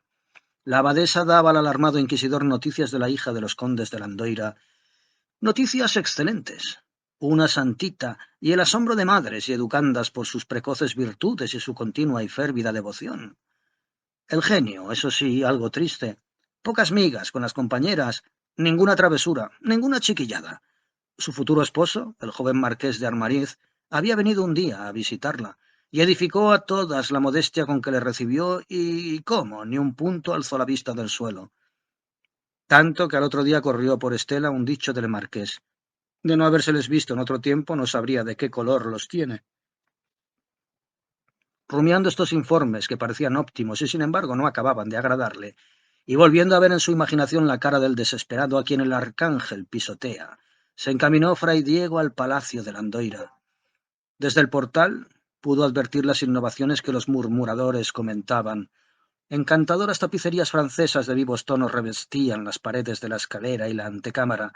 Speaker 1: la abadesa daba al alarmado inquisidor noticias de la hija de los condes de Landoira, noticias excelentes, una santita, y el asombro de madres y educandas por sus precoces virtudes y su continua y férvida devoción. El genio, eso sí, algo triste. Pocas migas con las compañeras, ninguna travesura, ninguna chiquillada. Su futuro esposo, el joven marqués de Armariz, había venido un día a visitarla, y edificó a todas la modestia con que le recibió, y cómo, ni un punto alzó la vista del suelo. Tanto que al otro día corrió por Estela un dicho del marqués: de no habérseles visto en otro tiempo, no sabría de qué color los tiene. Rumiando estos informes, que parecían óptimos y sin embargo no acababan de agradarle, y volviendo a ver en su imaginación la cara del desesperado a quien el arcángel pisotea, se encaminó fray Diego al palacio de Landoira. Desde el portal pudo advertir las innovaciones que los murmuradores comentaban. Encantadoras tapicerías francesas de vivos tonos revestían las paredes de la escalera y la antecámara.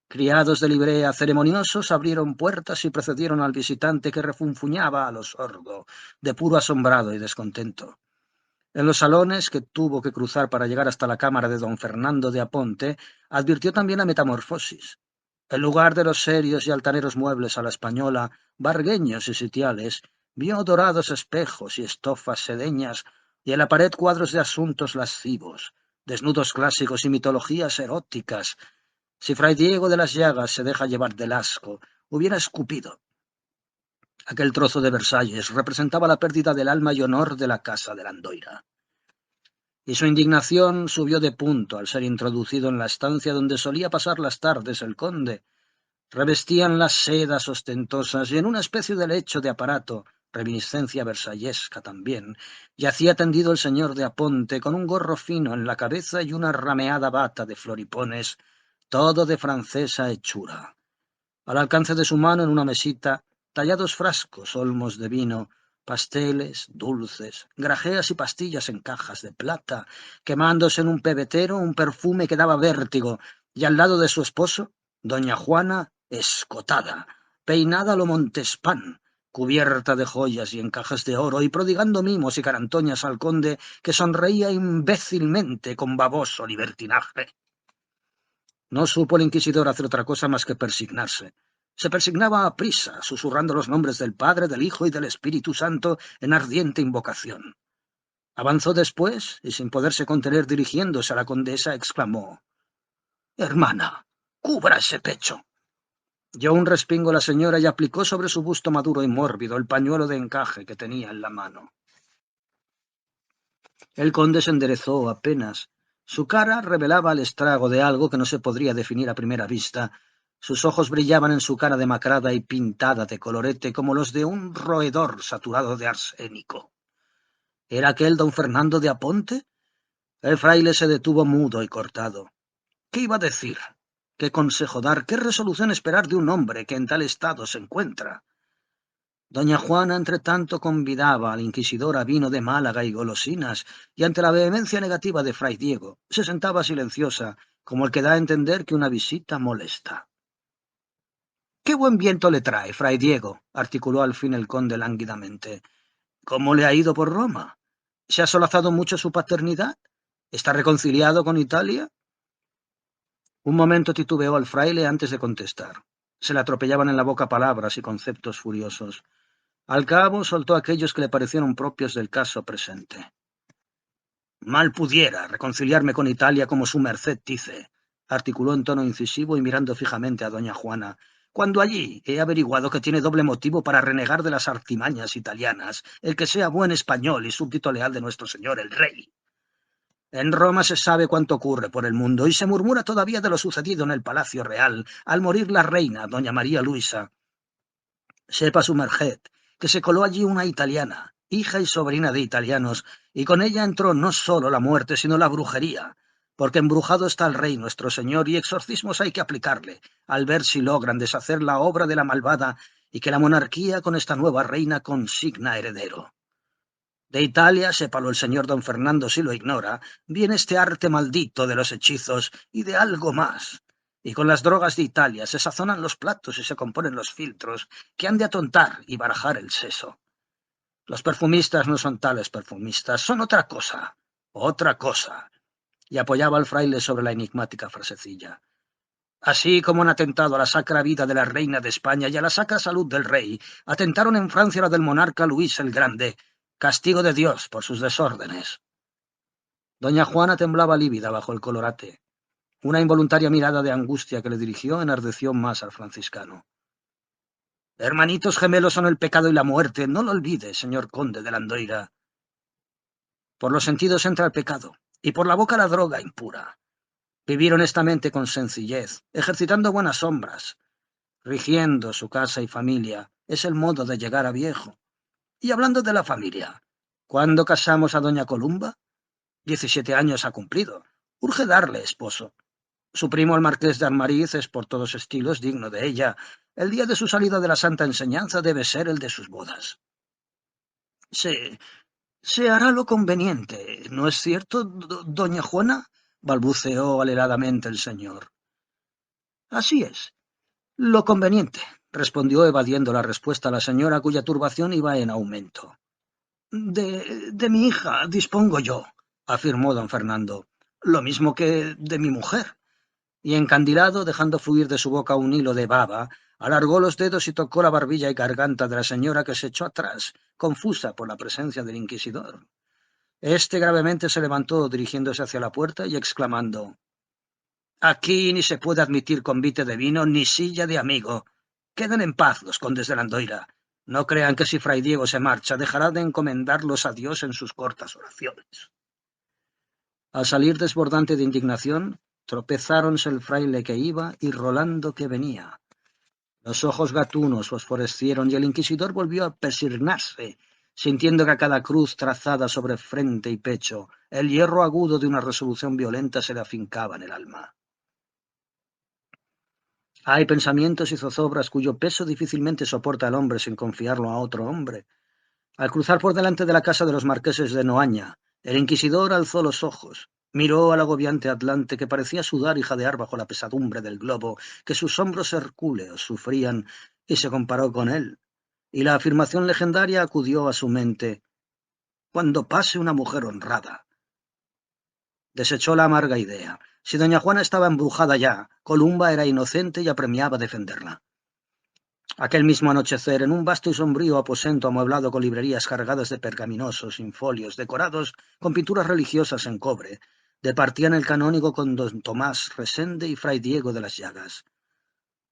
Speaker 1: Criados de librea ceremoniosos abrieron puertas y precedieron al visitante, que refunfuñaba a lo sordo, de puro asombrado y descontento. En los salones, que tuvo que cruzar para llegar hasta la cámara de don Fernando de Aponte, advirtió también la metamorfosis. En lugar de los serios y altaneros muebles a la española, vargueños y sitiales, vio dorados espejos y estofas sedeñas, y en la pared cuadros de asuntos lascivos, desnudos clásicos y mitologías eróticas. Si fray Diego de las Llagas se deja llevar del asco, hubiera escupido. Aquel trozo de Versalles representaba la pérdida del alma y honor de la casa de Landoira. Y su indignación subió de punto al ser introducido en la estancia donde solía pasar las tardes el conde. Revestían las sedas ostentosas y en una especie de lecho de aparato, reminiscencia versallesca también, yacía tendido el señor de Aponte con un gorro fino en la cabeza y una rameada bata de floripones, todo de francesa hechura. Al alcance de su mano en una mesita, tallados frascos, olmos de vino, pasteles, dulces, grajeas y pastillas en cajas de plata, quemándose en un pebetero un perfume que daba vértigo, y al lado de su esposo, doña Juana, escotada, peinada a lo Montespan, cubierta de joyas y encajes de oro, y prodigando mimos y carantoñas al conde, que sonreía imbécilmente con baboso libertinaje. No supo el inquisidor hacer otra cosa más que persignarse. Se persignaba a prisa, susurrando los nombres del Padre, del Hijo y del Espíritu Santo en ardiente invocación. Avanzó después, y sin poderse contener dirigiéndose a la condesa, exclamó: «Hermana, cubra ese pecho». Dio un respingo a la señora y aplicó sobre su busto maduro y mórbido el pañuelo de encaje que tenía en la mano. El conde se enderezó apenas. Su cara revelaba el estrago de algo que no se podría definir a primera vista. Sus ojos brillaban en su cara demacrada y pintada de colorete como los de un roedor saturado de arsénico. ¿Era aquel don Fernando de Aponte? El fraile se detuvo mudo y cortado. ¿Qué iba a decir? ¿Qué consejo dar? ¿Qué resolución esperar de un hombre que en tal estado se encuentra? Doña Juana, entretanto, convidaba al inquisidor a vino de Málaga y golosinas, y ante la vehemencia negativa de fray Diego, se sentaba silenciosa, como el que da a entender que una visita molesta. «¡Qué buen viento le trae, fray Diego!», articuló al fin el conde lánguidamente. «¿Cómo le ha ido por Roma? ¿Se ha solazado mucho su paternidad? ¿Está reconciliado con Italia?». Un momento titubeó al fraile antes de contestar. Se le atropellaban en la boca palabras y conceptos furiosos. Al cabo soltó aquellos que le parecieron propios del caso presente. «Mal pudiera reconciliarme con Italia como su merced dice», articuló en tono incisivo y mirando fijamente a doña Juana, «cuando allí he averiguado que tiene doble motivo para renegar de las artimañas italianas, el que sea buen español y súbdito leal de nuestro señor el rey. En Roma se sabe cuánto ocurre por el mundo y se murmura todavía de lo sucedido en el Palacio Real al morir la reina, doña María Luisa. Sepa su merced que se coló allí una italiana, hija y sobrina de italianos, y con ella entró no solo la muerte, sino la brujería, porque embrujado está el rey nuestro señor, y exorcismos hay que aplicarle, al ver si logran deshacer la obra de la malvada, y que la monarquía con esta nueva reina consigna heredero. De Italia, sépalo el señor don Fernando si lo ignora, viene este arte maldito de los hechizos, y de algo más. Y con las drogas de Italia se sazonan los platos y se componen los filtros, que han de atontar y barajar el seso. Los perfumistas no son tales perfumistas, son otra cosa, otra cosa. Y apoyaba al fraile sobre la enigmática frasecilla. Así como han atentado a la sacra vida de la reina de España y a la sacra salud del rey, atentaron en Francia la del monarca Luis el Grande, castigo de Dios por sus desórdenes. Doña Juana temblaba lívida bajo el colorate. Una involuntaria mirada de angustia que le dirigió enardeció más al franciscano. «Hermanitos gemelos son el pecado y la muerte, no lo olvide, señor conde de Landoira. Por los sentidos entra el pecado, y por la boca la droga impura. Vivir honestamente con sencillez, ejercitando buenas sombras, rigiendo su casa y familia, es el modo de llegar a viejo. Y hablando de la familia, ¿cuándo casamos a doña Columba? 17 años ha cumplido. Urge darle esposo. Su primo el marqués de Armariz es por todos estilos digno de ella. El día de su salida de la santa enseñanza debe ser el de sus bodas. Se hará lo conveniente, ¿no es cierto, doña Juana?», balbuceó aleradamente el señor. «Así es, lo conveniente», respondió evadiendo la respuesta la señora, cuya turbación iba en aumento. De mi hija dispongo yo», afirmó don Fernando, «lo mismo que de mi mujer. y encandilado, dejando fluir de su boca un hilo de baba, alargó los dedos y tocó la barbilla y garganta de la señora, que se echó atrás, confusa por la presencia del inquisidor. Este gravemente se levantó, dirigiéndose hacia la puerta y exclamando: «Aquí ni se puede admitir convite de vino ni silla de amigo. Queden en paz los condes de Landoira. No crean que si fray Diego se marcha dejará de encomendarlos a Dios en sus cortas oraciones». Al salir desbordante de indignación, tropezáronse el fraile que iba y Rolando que venía. Los ojos gatunos fosforescieron y el inquisidor volvió a persignarse, sintiendo que a cada cruz trazada sobre frente y pecho, el hierro agudo de una resolución violenta se le afincaba en el alma. Hay pensamientos y zozobras cuyo peso difícilmente soporta el hombre sin confiarlo a otro hombre. Al cruzar por delante de la casa de los marqueses de Noaña, el inquisidor alzó los ojos, miró al agobiante Atlante, que parecía sudar y jadear bajo la pesadumbre del globo que sus hombros hercúleos sufrían, y se comparó con él. Y la afirmación legendaria acudió a su mente: «Cuando pase una mujer honrada». Desechó la amarga idea. Si doña Juana estaba embrujada ya, Columba era inocente y apremiaba defenderla. Aquel mismo anochecer, en un vasto y sombrío aposento amueblado con librerías cargadas de pergaminosos infolios decorados con pinturas religiosas en cobre, departían el canónigo con don Tomás Resende y fray Diego de las Llagas.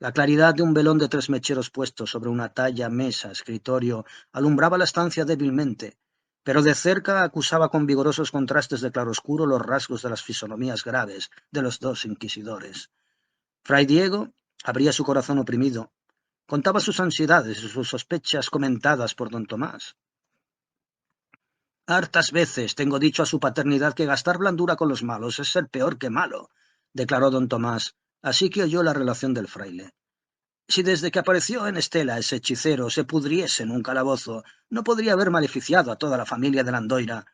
Speaker 1: La claridad de un velón de 3 mecheros puestos sobre una talla, mesa, escritorio, alumbraba la estancia débilmente, pero de cerca acusaba con vigorosos contrastes de claroscuro los rasgos de las fisonomías graves de los 2 inquisidores. Fray Diego abría su corazón oprimido, contaba sus ansiedades y sus sospechas comentadas por don Tomás. «Hartas veces tengo dicho a su paternidad que gastar blandura con los malos es ser peor que malo», declaró don Tomás, así que oyó la relación del fraile. «Si desde que apareció en Estela ese hechicero se pudriese en un calabozo, no podría haber maleficiado a toda la familia de Landoira».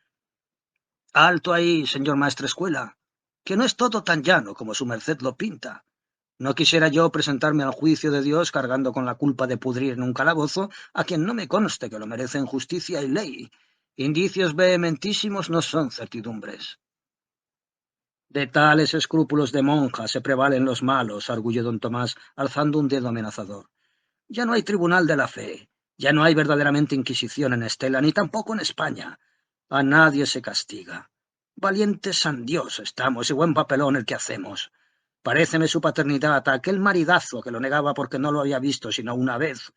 Speaker 1: «Alto ahí, señor maestrescuela, que no es todo tan llano como su merced lo pinta. No quisiera yo presentarme al juicio de Dios cargando con la culpa de pudrir en un calabozo a quien no me conste que lo merecen justicia y ley. Indicios vehementísimos no son certidumbres». «De tales escrúpulos de monja se prevalen los malos», arguyó don Tomás, alzando un dedo amenazador. «Ya no hay tribunal de la fe, ya no hay verdaderamente inquisición en Estela, ni tampoco en España. A nadie se castiga. Valientes San Dios estamos y buen papelón el que hacemos. Paréceme su paternidad a aquel maridazo que lo negaba porque no lo había visto sino una vez.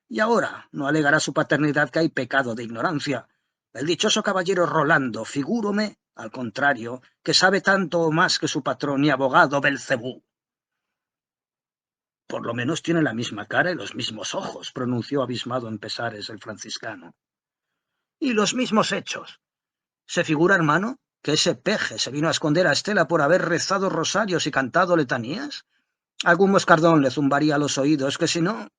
Speaker 1: Y ahora no alegará su paternidad que hay pecado de ignorancia. El dichoso caballero Rolando, figúrome, al contrario, que sabe tanto o más que su patrón y abogado Belcebú». «Por lo menos tiene la misma cara y los mismos ojos», pronunció abismado en pesares el franciscano. «Y los mismos hechos. ¿Se figura, hermano, que ese peje se vino a esconder a Estela por haber rezado rosarios y cantado letanías? Algún moscardón le zumbaría a los oídos, que si no...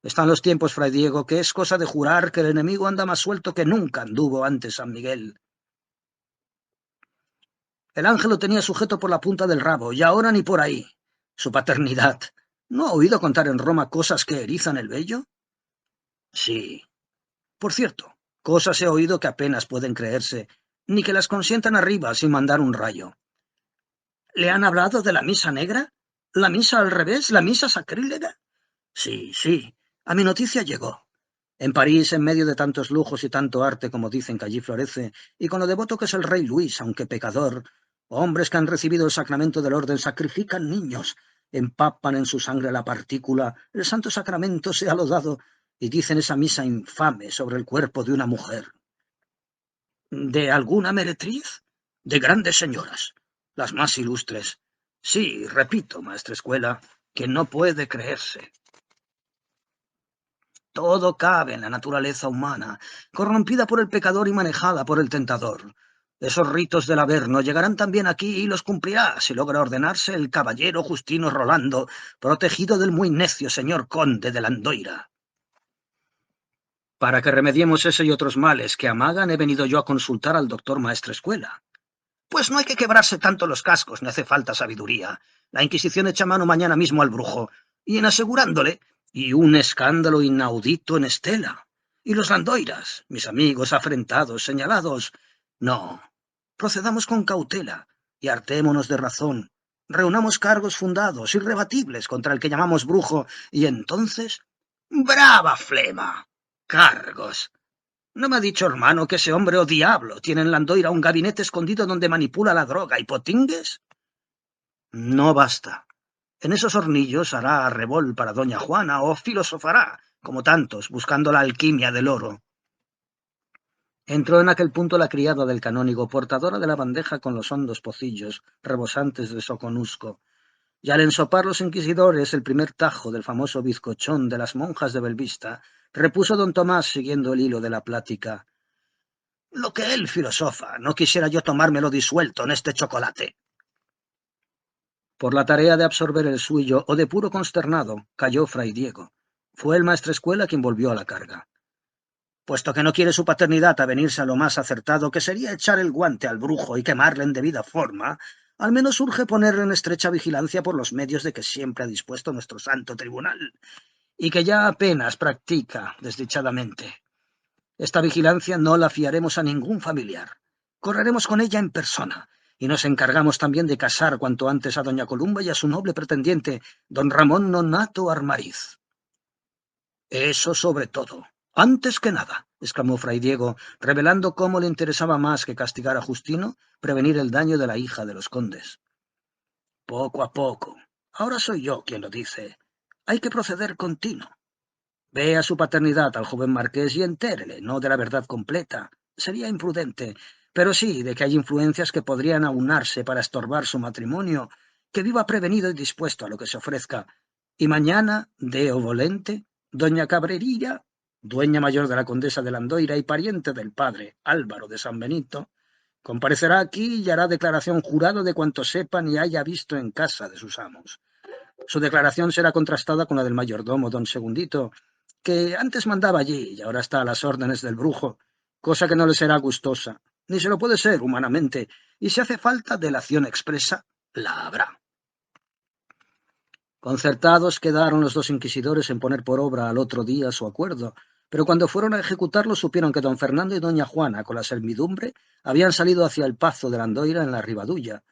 Speaker 1: Están los tiempos, fray Diego, que es cosa de jurar que el enemigo anda más suelto que nunca anduvo antes San Miguel. El ángel lo tenía sujeto por la punta del rabo, y ahora ni por ahí. Su paternidad. ¿No ha oído contar en Roma cosas que erizan el vello?» «Sí. Por cierto, cosas he oído que apenas pueden creerse, ni que las consientan arriba sin mandar un rayo». «¿Le han hablado de la misa negra? ¿La misa al revés? ¿La misa sacrílega?» «Sí, sí. A mi noticia llegó. En París, en medio de tantos lujos y tanto arte como dicen que allí florece, y con lo devoto que es el rey Luis, aunque pecador, hombres que han recibido el sacramento del orden sacrifican niños, empapan en su sangre la partícula, el santo sacramento sea lodado, y dicen esa misa infame sobre el cuerpo de una mujer». «¿De alguna meretriz?» «De grandes señoras, las más ilustres. Sí, repito, maestrescuela, que no puede creerse». Todo cabe en la naturaleza humana, corrompida por el pecador y manejada por el tentador. Esos ritos del Averno llegarán también aquí y los cumplirá, si logra ordenarse, el caballero Justino Rolando, protegido del muy necio señor conde de Landoira. Para que remediemos ese y otros males que amagan, he venido yo a consultar al doctor maestrescuela. Pues no hay que quebrarse tanto los cascos, ni hace falta sabiduría. La Inquisición echa mano mañana mismo al brujo, y en asegurándole, y un escándalo inaudito en Estela. Y los Landoiras, mis amigos afrentados, señalados. No, procedamos con cautela, y hartémonos de razón. Reunamos cargos fundados, irrebatibles, contra el que llamamos brujo, y entonces... ¡Brava flema! Cargos. ¿No me ha dicho, hermano, que ese hombre o diablo tiene en Landoira un gabinete escondido donde manipula la droga y potingues? No basta. En esos hornillos hará arrebol para doña Juana o filosofará, como tantos, buscando la alquimia del oro. Entró en aquel punto la criada del canónigo, portadora de la bandeja con los hondos pocillos, rebosantes de soconusco, y al ensopar los inquisidores el primer tajo del famoso bizcochón de las monjas de Belvista, repuso don Tomás siguiendo el hilo de la plática. Lo que él filosofa, no quisiera yo tomármelo disuelto en este chocolate. Por la tarea de absorber el suyo, o de puro consternado, cayó fray Diego. Fue el maestrescuela quien volvió a la carga. Puesto que no quiere su paternidad avenirse a lo más acertado, que sería echar el guante al brujo y quemarle en debida forma, al menos urge ponerle en estrecha vigilancia por los medios de que siempre ha dispuesto nuestro santo tribunal, y que ya apenas practica, desdichadamente. Esta vigilancia no la fiaremos a ningún familiar. Correremos con ella en persona, y nos encargamos también de casar cuanto antes a doña Columba y a su noble pretendiente, don Ramón Nonato Armariz. Eso sobre todo. Antes que nada, exclamó fray Diego, revelando cómo le interesaba más que castigar a Justino, prevenir el daño de la hija de los condes. Poco a poco. Ahora soy yo quien lo dice. Hay que proceder continuo. Vea su paternidad al joven marqués y entérele, no de la verdad completa. Sería imprudente, pero sí de que hay influencias que podrían aunarse para estorbar su matrimonio, que viva prevenido y dispuesto a lo que se ofrezca. Y mañana, deo volente, doña Cabrerilla, dueña mayor de la condesa de Landoira y pariente del padre Álvaro de San Benito, comparecerá aquí y hará declaración jurada de cuanto sepan y haya visto en casa de sus amos. Su declaración será contrastada con la del mayordomo don Segundito, que antes mandaba allí y ahora está a las órdenes del brujo, cosa que no le será gustosa, ni se lo puede ser humanamente, y si hace falta delación expresa, la habrá. Concertados quedaron los dos inquisidores en poner por obra al otro día su acuerdo, pero cuando fueron a ejecutarlo supieron que don Fernando y doña Juana, con la servidumbre, habían salido hacia el Pazo de Landoira en la Ribadulla.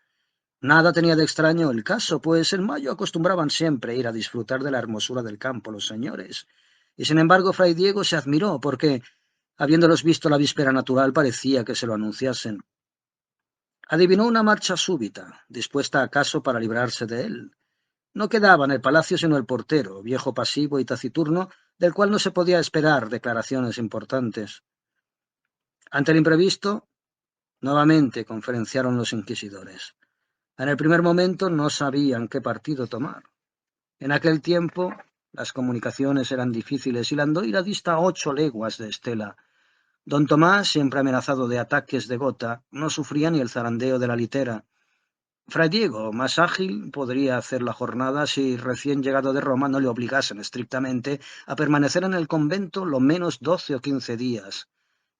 Speaker 1: Nada tenía de extraño el caso, pues en mayo acostumbraban siempre ir a disfrutar de la hermosura del campo los señores, y sin embargo fray Diego se admiró porque, habiéndolos visto la víspera natural, parecía que se lo anunciasen. Adivinó una marcha súbita, dispuesta acaso para librarse de él. No quedaba en el palacio sino el portero, viejo pasivo y taciturno, del cual no se podía esperar declaraciones importantes. Ante el imprevisto, nuevamente conferenciaron los inquisidores. En el primer momento no sabían qué partido tomar. En aquel tiempo las comunicaciones eran difíciles y Landoira dista 8 leguas de Estela. Don Tomás, siempre amenazado de ataques de gota, no sufría ni el zarandeo de la litera. Fray Diego, más ágil, podría hacer la jornada si recién llegado de Roma no le obligasen estrictamente a permanecer en el convento lo menos 12 o 15 días,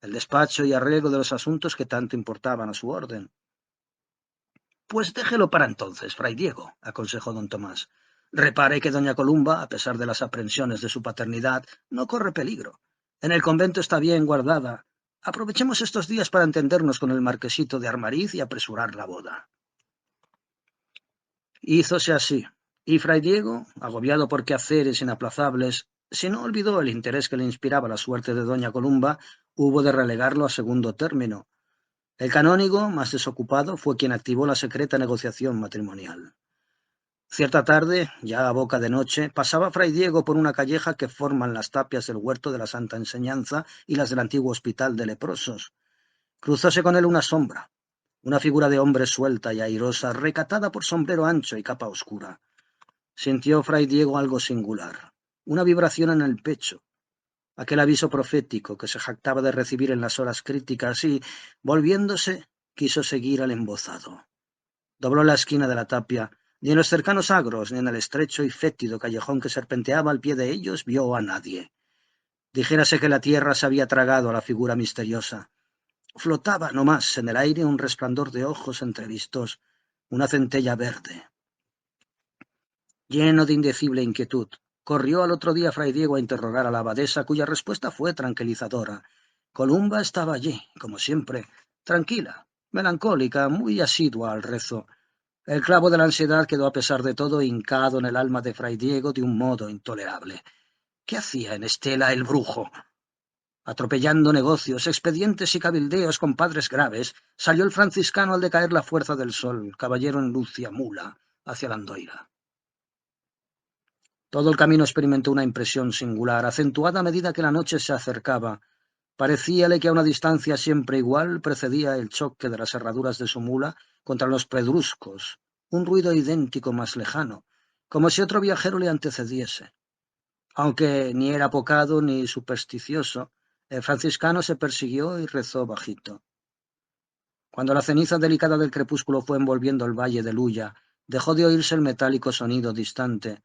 Speaker 1: el despacho y arreglo de los asuntos que tanto importaban a su orden. Pues déjelo para entonces, fray Diego, aconsejó don Tomás. Repare que doña Columba, a pesar de las aprensiones de su paternidad, no corre peligro. En el convento está bien guardada. Aprovechemos estos días para entendernos con el marquesito de Armariz y apresurar la boda. Hízose así, y fray Diego, agobiado por quehaceres inaplazables, si no olvidó el interés que le inspiraba la suerte de doña Columba, hubo de relegarlo a segundo término. El canónigo, más desocupado, fue quien activó la secreta negociación matrimonial. Cierta tarde, ya a boca de noche, pasaba fray Diego por una calleja que forman las tapias del huerto de la Santa Enseñanza y las del antiguo hospital de leprosos. Cruzóse con él una sombra, una figura de hombre suelta y airosa, recatada por sombrero ancho y capa oscura. Sintió fray Diego algo singular, una vibración en el pecho, aquel aviso profético que se jactaba de recibir en las horas críticas y, volviéndose, quiso seguir al embozado. Dobló la esquina de la tapia, ni en los cercanos agros, ni en el estrecho y fétido callejón que serpenteaba al pie de ellos, vio a nadie. Dijérase que la tierra se había tragado a la figura misteriosa. Flotaba, no más, en el aire un resplandor de ojos entrevistos, una centella verde. Lleno de indecible inquietud, corrió al otro día fray Diego a interrogar a la abadesa, cuya respuesta fue tranquilizadora. Columba estaba allí, como siempre, tranquila, melancólica, muy asidua al rezo. El clavo de la ansiedad quedó a pesar de todo hincado en el alma de Fray Diego de un modo intolerable. ¿Qué hacía en Estela el brujo? Atropellando negocios, expedientes y cabildeos con padres graves, salió el franciscano al decaer la fuerza del sol, caballero en lucia mula, hacia la Andoira. Todo el camino experimentó una impresión singular, acentuada a medida que la noche se acercaba. Parecíale que a una distancia siempre igual precedía el choque de las herraduras de su mula contra los pedruscos, un ruido idéntico más lejano, como si otro viajero le antecediese. Aunque ni era apocado ni supersticioso, el franciscano se persiguió y rezó bajito. Cuando la ceniza delicada del crepúsculo fue envolviendo el valle de Luya, dejó de oírse el metálico sonido distante.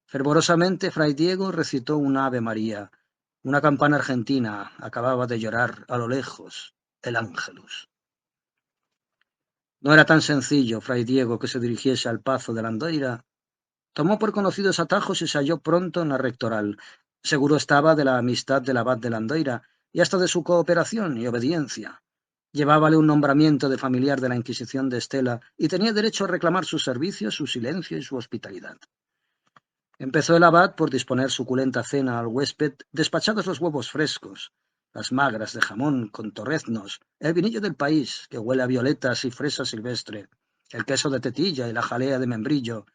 Speaker 1: Fervorosamente, Fray Diego recitó un Ave María. Una campana argentina acababa de llorar a lo lejos el Ángelus. No era tan sencillo, Fray Diego, que se dirigiese al Pazo de la Andoira. Tomó por conocidos atajos y se halló pronto en la rectoral. Seguro estaba de la amistad del abad de la Andoira y hasta de su cooperación y obediencia. Llevábale un nombramiento de familiar de la Inquisición de Estela y tenía derecho a reclamar sus servicios, su silencio y su hospitalidad. Empezó el abad por disponer suculenta cena al huésped, despachados los huevos frescos, las magras de jamón con torreznos, el vinillo del país, que huele a violetas y fresa silvestre, el queso de tetilla y la jalea de membrillo.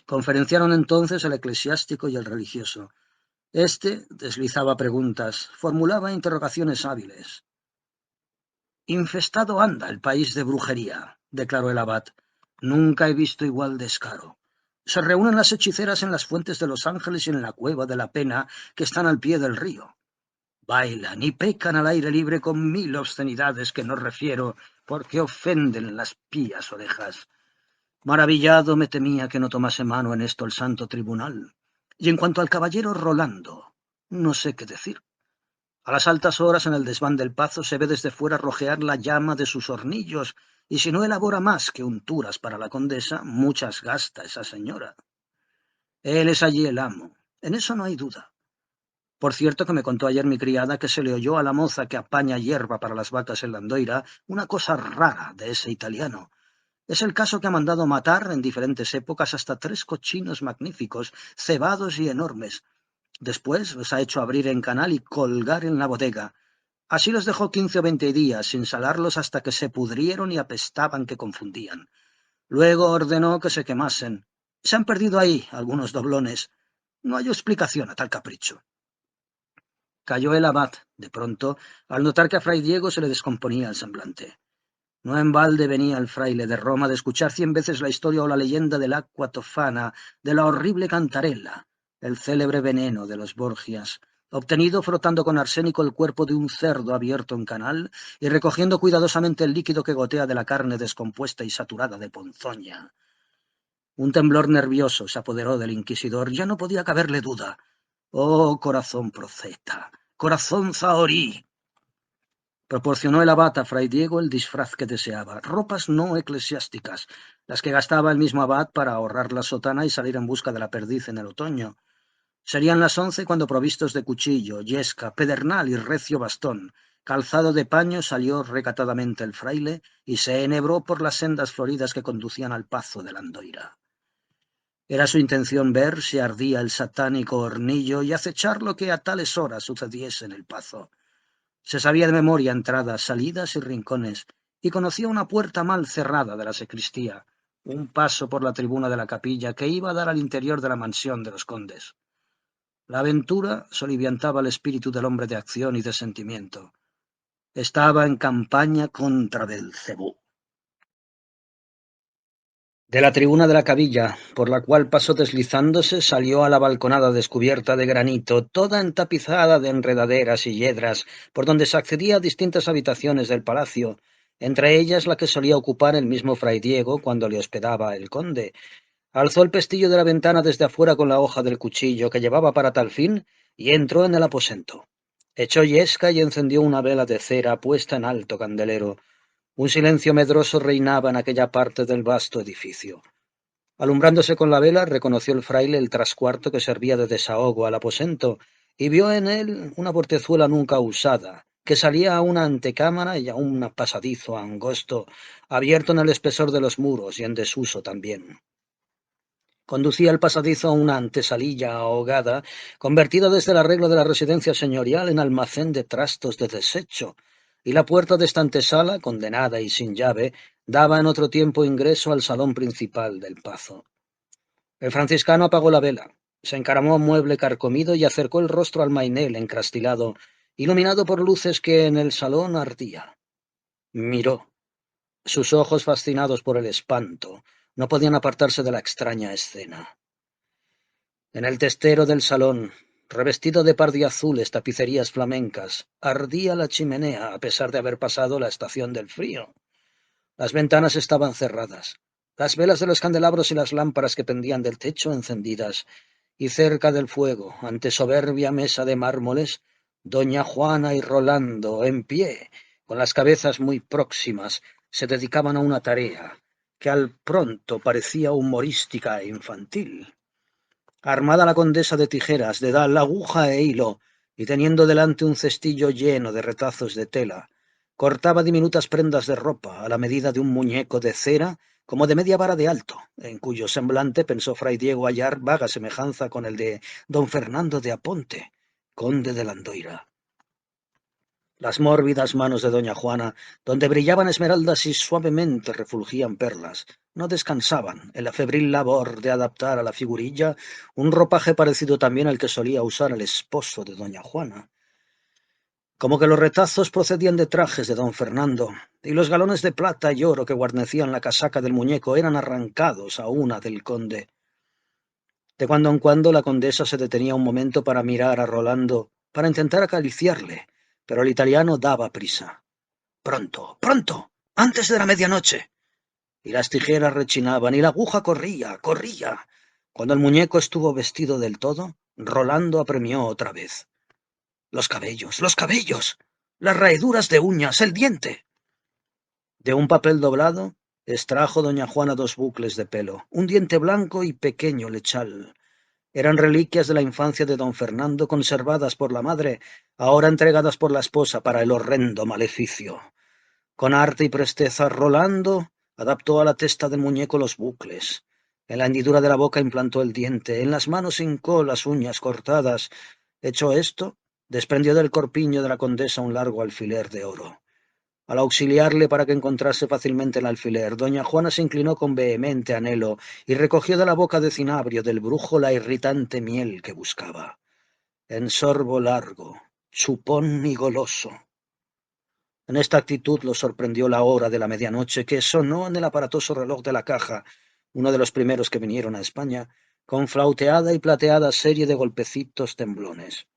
Speaker 1: Conferenciaron entonces el eclesiástico y el religioso. Este deslizaba preguntas, formulaba interrogaciones hábiles. Infestado anda el país de brujería, declaró el abad. Nunca he visto igual descaro. Se reúnen las hechiceras en las fuentes de los ángeles y en la cueva de la pena que están al pie del río. Bailan y pecan al aire libre con 1000 obscenidades que no refiero porque ofenden las pías orejas. Maravillado me temía que no tomase mano en esto el santo tribunal. Y en cuanto al caballero Rolando, no sé qué decir. A las altas horas en el desván del Pazo se ve desde fuera rojear la llama de sus hornillos, y si no elabora más que unturas para la condesa, muchas gasta esa señora. Él es allí el amo, en eso no hay duda. Por cierto que me contó ayer mi criada que se le oyó a la moza que apaña hierba para las vacas en la Andoira una cosa rara de ese italiano. Es el caso que ha mandado matar en diferentes épocas hasta 3 cochinos magníficos, cebados y enormes. Después los ha hecho abrir en canal y colgar en la bodega. Así los dejó 15 o 20 días, sin salarlos hasta que se pudrieron y apestaban que confundían. Luego ordenó que se quemasen. Se han perdido ahí algunos doblones. No hay explicación a tal capricho. Cayó el abad, de pronto, al notar que a Fray Diego se le descomponía el semblante. No en balde venía el fraile de Roma de escuchar 100 veces la historia o la leyenda del Aqua Tofana, de la horrible cantarella, el célebre veneno de los Borgias, obtenido frotando con arsénico el cuerpo de un cerdo abierto en canal y recogiendo cuidadosamente el líquido que gotea de la carne descompuesta y saturada de ponzoña. Un temblor nervioso se apoderó del inquisidor. Ya no podía caberle duda. ¡Oh, corazón profeta! ¡Corazón zahorí! Proporcionó el abad a Fray Diego el disfraz que deseaba, ropas no eclesiásticas, las que gastaba el mismo abad para ahorrar la sotana y salir en busca de la perdiz en el otoño. Serían las 11 cuando, provistos de cuchillo, yesca, pedernal y recio bastón, calzado de paño, salió recatadamente el fraile y se enhebró por las sendas floridas que conducían al Pazo de la Andoira. Era su intención ver si ardía el satánico hornillo y acechar lo que a tales horas sucediese en el Pazo. Se sabía de memoria entradas, salidas y rincones, y conocía una puerta mal cerrada de la sacristía, un paso por la tribuna de la capilla que iba a dar al interior de la mansión de los condes. La aventura soliviantaba el espíritu del hombre de acción y de sentimiento. Estaba en campaña contra Belcebú. De la tribuna de la capilla, por la cual pasó deslizándose, salió a la balconada descubierta de granito, toda entapizada de enredaderas y yedras, por donde se accedía a distintas habitaciones del palacio, entre ellas la que solía ocupar el mismo fray Diego cuando le hospedaba el conde. Alzó el pestillo de la ventana desde afuera con la hoja del cuchillo que llevaba para tal fin y entró en el aposento. Echó yesca y encendió una vela de cera puesta en alto candelero. Un silencio medroso reinaba en aquella parte del vasto edificio. Alumbrándose con la vela, reconoció el fraile el trascuarto que servía de desahogo al aposento y vio en él una portezuela nunca usada que salía a una antecámara y a un pasadizo angosto, abierto en el espesor de los muros y en desuso también. Conducía el pasadizo a una antesalilla ahogada, convertida desde el arreglo de la residencia señorial en almacén de trastos de desecho, y la puerta de esta antesala, condenada y sin llave, daba en otro tiempo ingreso al salón principal del pazo. El franciscano apagó la vela, se encaramó a un mueble carcomido y acercó el rostro al mainel encrastilado, iluminado por luces que en el salón ardía. Miró. Sus ojos, fascinados por el espanto, no podían apartarse de la extraña escena. En el testero del salón, revestido de pardiazules tapicerías flamencas, ardía la chimenea a pesar de haber pasado la estación del frío. Las ventanas estaban cerradas, las velas de los candelabros y las lámparas que pendían del techo encendidas, y cerca del fuego, ante soberbia mesa de mármoles, doña Juana y Rolando, en pie, con las cabezas muy próximas, se dedicaban a una tarea que al pronto parecía humorística e infantil. Armada la condesa de tijeras, dedal, aguja e hilo, y teniendo delante un cestillo lleno de retazos de tela, cortaba diminutas prendas de ropa a la medida de un muñeco de cera como de media vara de alto, en cuyo semblante pensó fray Diego hallar vaga semejanza con el de don Fernando de Aponte, conde de Landoira. Las mórbidas manos de doña Juana, donde brillaban esmeraldas y suavemente refulgían perlas, no descansaban en la febril labor de adaptar a la figurilla un ropaje parecido también al que solía usar el esposo de doña Juana. Como que los retazos procedían de trajes de don Fernando, y los galones de plata y oro que guarnecían la casaca del muñeco eran arrancados a una del conde. De cuando en cuando la condesa se detenía un momento para mirar a Rolando, para intentar acariciarle, pero el italiano daba prisa. Pronto, pronto, antes de la medianoche. Y las tijeras rechinaban, y la aguja corría, corría. Cuando el muñeco estuvo vestido del todo, Rolando apremió otra vez. Los cabellos, las raeduras de uñas, el diente. De un papel doblado, extrajo doña Juana dos bucles de pelo, un diente blanco y pequeño lechal. Eran reliquias de la infancia de don Fernando, conservadas por la madre, ahora entregadas por la esposa para el horrendo maleficio. Con arte y presteza, Rolando adaptó a la testa del muñeco los bucles. En la hendidura de la boca implantó el diente, en las manos hincó las uñas cortadas. Hecho esto, desprendió del corpiño de la condesa un largo alfiler de oro. Al auxiliarle para que encontrase fácilmente el alfiler, doña Juana se inclinó con vehemente anhelo y recogió de la boca de cinabrio del brujo la irritante miel que buscaba. En sorbo largo, chupón y goloso. En esta actitud lo sorprendió la hora de la medianoche, que sonó en el aparatoso reloj de la caja, uno de los primeros que vinieron a España, con flauteada y plateada serie de golpecitos temblones.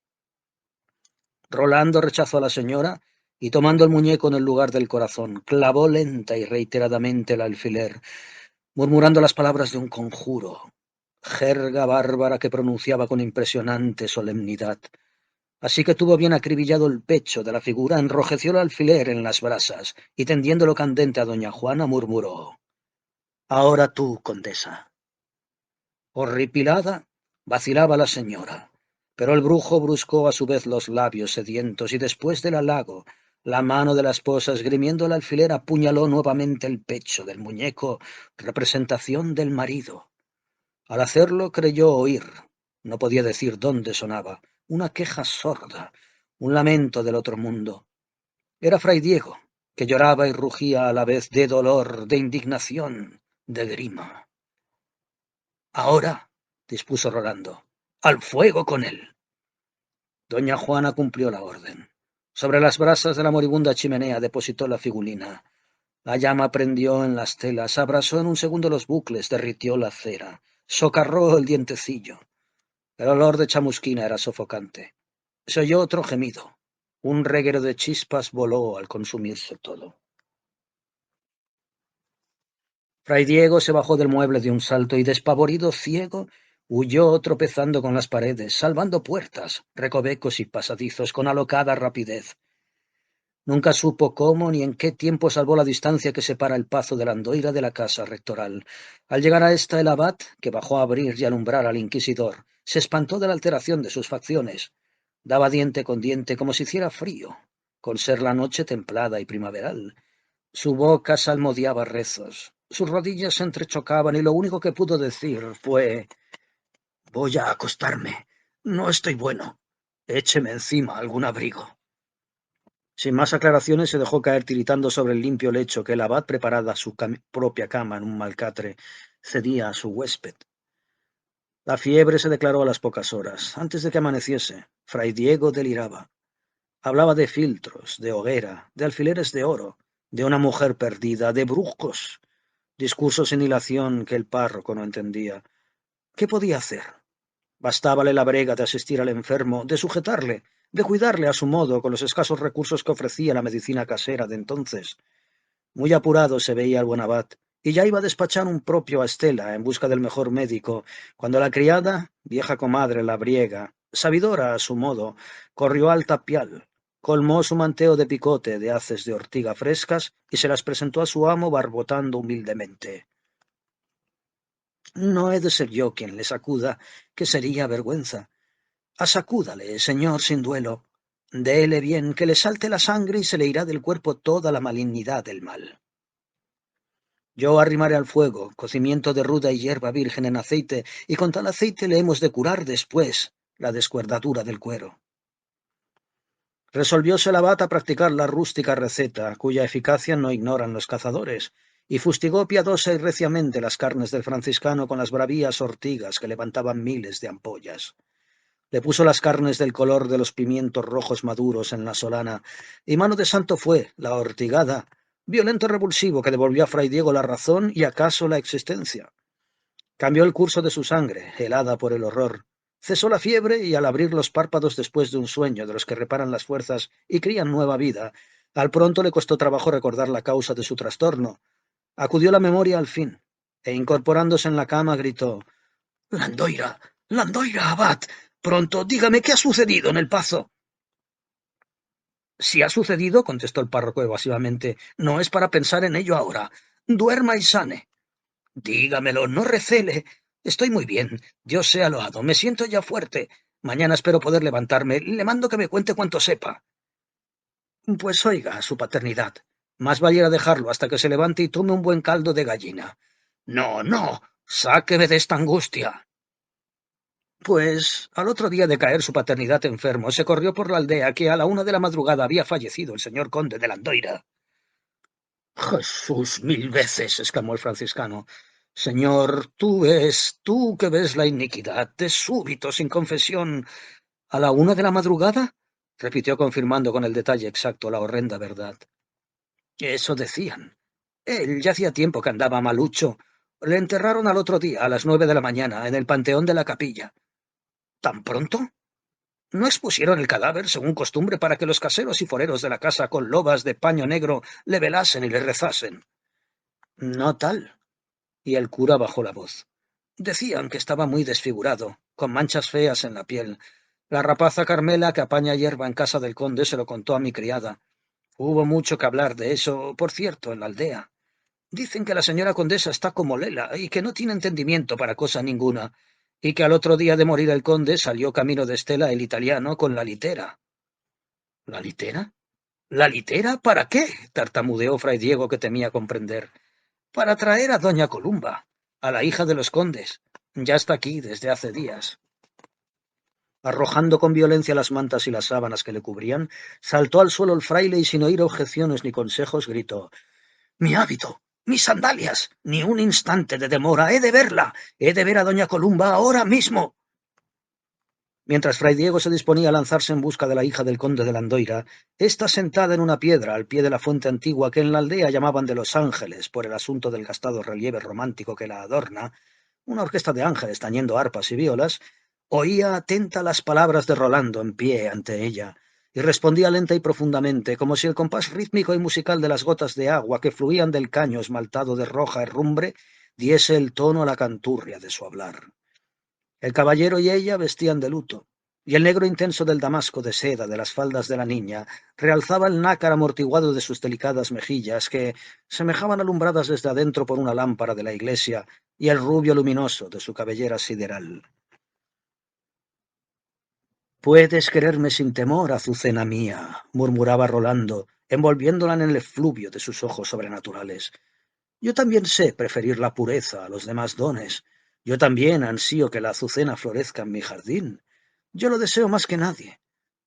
Speaker 1: Rolando rechazó a la señora y, tomando el muñeco en el lugar del corazón, clavó lenta y reiteradamente el alfiler, murmurando las palabras de un conjuro, jerga bárbara que pronunciaba con impresionante solemnidad. Así que tuvo bien acribillado el pecho de la figura, enrojeció el alfiler en las brasas y, tendiéndolo candente a doña Juana, murmuró: «Ahora tú, condesa». Horripilada, vacilaba la señora, pero el brujo bruscó a su vez los labios sedientos y, después del halago, la mano de la esposa, esgrimiendo el alfiler, apuñaló nuevamente el pecho del muñeco, representación del marido. Al hacerlo creyó oír, no podía decir dónde sonaba, una queja sorda, un lamento del otro mundo. Era fray Diego, que lloraba y rugía a la vez de dolor, de indignación, de grima. «Ahora», dispuso Rolando, «al fuego con él». Doña Juana cumplió la orden. Sobre las brasas de la moribunda chimenea depositó la figulina. La llama prendió en las telas, abrasó en un segundo los bucles, derritió la cera, socarró el dientecillo. El olor de chamusquina era sofocante. Se oyó otro gemido. Un reguero de chispas voló al consumirse todo. Fray Diego se bajó del mueble de un salto y, despavorido, ciego, huyó tropezando con las paredes, salvando puertas, recovecos y pasadizos con alocada rapidez. Nunca supo cómo ni en qué tiempo salvó la distancia que separa el pazo de Landoira de la casa rectoral. Al llegar a esta, el abad, que bajó a abrir y alumbrar al inquisidor, se espantó de la alteración de sus facciones. Daba diente con diente como si hiciera frío. con ser la noche templada y primaveral. Su boca salmodiaba rezos, sus rodillas se entrechocaban y lo único que pudo decir fue: «Voy a acostarme. No estoy bueno. Écheme encima algún abrigo». Sin más aclaraciones se dejó caer tiritando sobre el limpio lecho que el abad, preparada su propia cama en un malcatre, cedía a su huésped. La fiebre se declaró a las pocas horas. Antes de que amaneciese, fray Diego deliraba. Hablaba de filtros, de hoguera, de alfileres de oro, de una mujer perdida, de brujos. Discursos sin hilación que el párroco no entendía. ¿Qué podía hacer? Bastábale la brega de asistir al enfermo, de sujetarle, de cuidarle a su modo con los escasos recursos que ofrecía la medicina casera de entonces. Muy apurado se veía el buen abad, y ya iba a despachar un propio a Estela en busca del mejor médico, cuando la criada, vieja comadre labriega, sabidora a su modo, corrió al tapial, colmó su manteo de picote de haces de ortiga frescas y se las presentó a su amo barbotando humildemente. «No he de ser yo quien le sacuda, que sería vergüenza. Asacúdale, señor, sin duelo. Déele bien, que le salte la sangre y se le irá del cuerpo toda la malignidad del mal. Yo arrimaré al fuego cocimiento de ruda y hierba virgen en aceite, y con tal aceite le hemos de curar después la descuerdadura del cuero». Resolvióse el abad a practicar la rústica receta, cuya eficacia no ignoran los cazadores, y fustigó piadosa y reciamente las carnes del franciscano con las bravías ortigas que levantaban miles de ampollas. Le puso las carnes del color de los pimientos rojos maduros en la solana, y mano de santo fue la ortigada, violento revulsivo que devolvió a fray Diego la razón y acaso la existencia. Cambió el curso de su sangre, helada por el horror. Cesó la fiebre y al abrir los párpados después de un sueño de los que reparan las fuerzas y crían nueva vida, al pronto le costó trabajo recordar la causa de su trastorno. Acudió la memoria al fin, e incorporándose en la cama gritó: «Landoira, Landoira, abad, pronto, dígame qué ha sucedido en el Pazo». «Si ha sucedido», contestó el párroco evasivamente, «no es para pensar en ello ahora. Duerma y sane». «Dígamelo, no recele. Estoy muy bien. Dios sea loado. Me siento ya fuerte. Mañana espero poder levantarme. Le mando que me cuente cuanto sepa». «Pues oiga, su paternidad. Más valiera dejarlo hasta que se levante y tome un buen caldo de gallina». «No, no. Sáqueme de esta angustia». Pues al otro día de caer su paternidad enfermo, se corrió por la aldea que a la 1 de la madrugada había fallecido el señor conde de Landoira. «Jesús, 1000 veces», exclamó el franciscano. «Señor, tú que ves la iniquidad, de súbito, sin confesión». «¿A la 1 de la madrugada?», repitió confirmando con el detalle exacto la horrenda verdad. «Eso decían. Él ya hacía tiempo que andaba malucho. Le enterraron al otro día, a las 9 de la mañana, en el panteón de la capilla». «¿Tan pronto? ¿No expusieron el cadáver, según costumbre, para que los caseros y foreros de la casa con lobas de paño negro le velasen y le rezasen?» «No tal». Y el cura bajó la voz. «Decían que estaba muy desfigurado, con manchas feas en la piel. La rapaza Carmela, que apaña hierba en casa del conde, se lo contó a mi criada. Hubo mucho que hablar de eso, por cierto, en la aldea. Dicen que la señora condesa está como Lela y que no tiene entendimiento para cosa ninguna, y que al otro día de morir el conde salió camino de Estela el italiano con la litera». «¿La litera? ¿La litera? ¿Para qué?», tartamudeó fray Diego, que temía comprender. «Para traer a doña Columba, a la hija de los condes. Ya está aquí desde hace días». Arrojando con violencia las mantas y las sábanas que le cubrían, saltó al suelo el fraile y sin oír objeciones ni consejos gritó: «¡Mi hábito! ¡Mis sandalias! ¡Ni un instante de demora! ¡He de verla! ¡He de ver a doña Columba ahora mismo!». Mientras fray Diego se disponía a lanzarse en busca de la hija del conde de Landoira, ésta sentada en una piedra al pie de la fuente antigua que en la aldea llamaban de los Ángeles por el asunto del gastado relieve romántico que la adorna, una orquesta de ángeles tañendo arpas y violas, oía atenta las palabras de Rolando en pie ante ella, y respondía lenta y profundamente, como si el compás rítmico y musical de las gotas de agua que fluían del caño esmaltado de roja herrumbre diese el tono a la canturria de su hablar. El caballero y ella vestían de luto, y el negro intenso del damasco de seda de las faldas de la niña realzaba el nácar amortiguado de sus delicadas mejillas, que semejaban alumbradas desde adentro por una lámpara de la iglesia, y el rubio luminoso de su cabellera sideral. Puedes quererme sin temor, Azucena mía, murmuraba Rolando, envolviéndola en el efluvio de sus ojos sobrenaturales. Yo también sé preferir la pureza a los demás dones. Yo también ansío que la azucena florezca en mi jardín. Yo lo deseo más que nadie.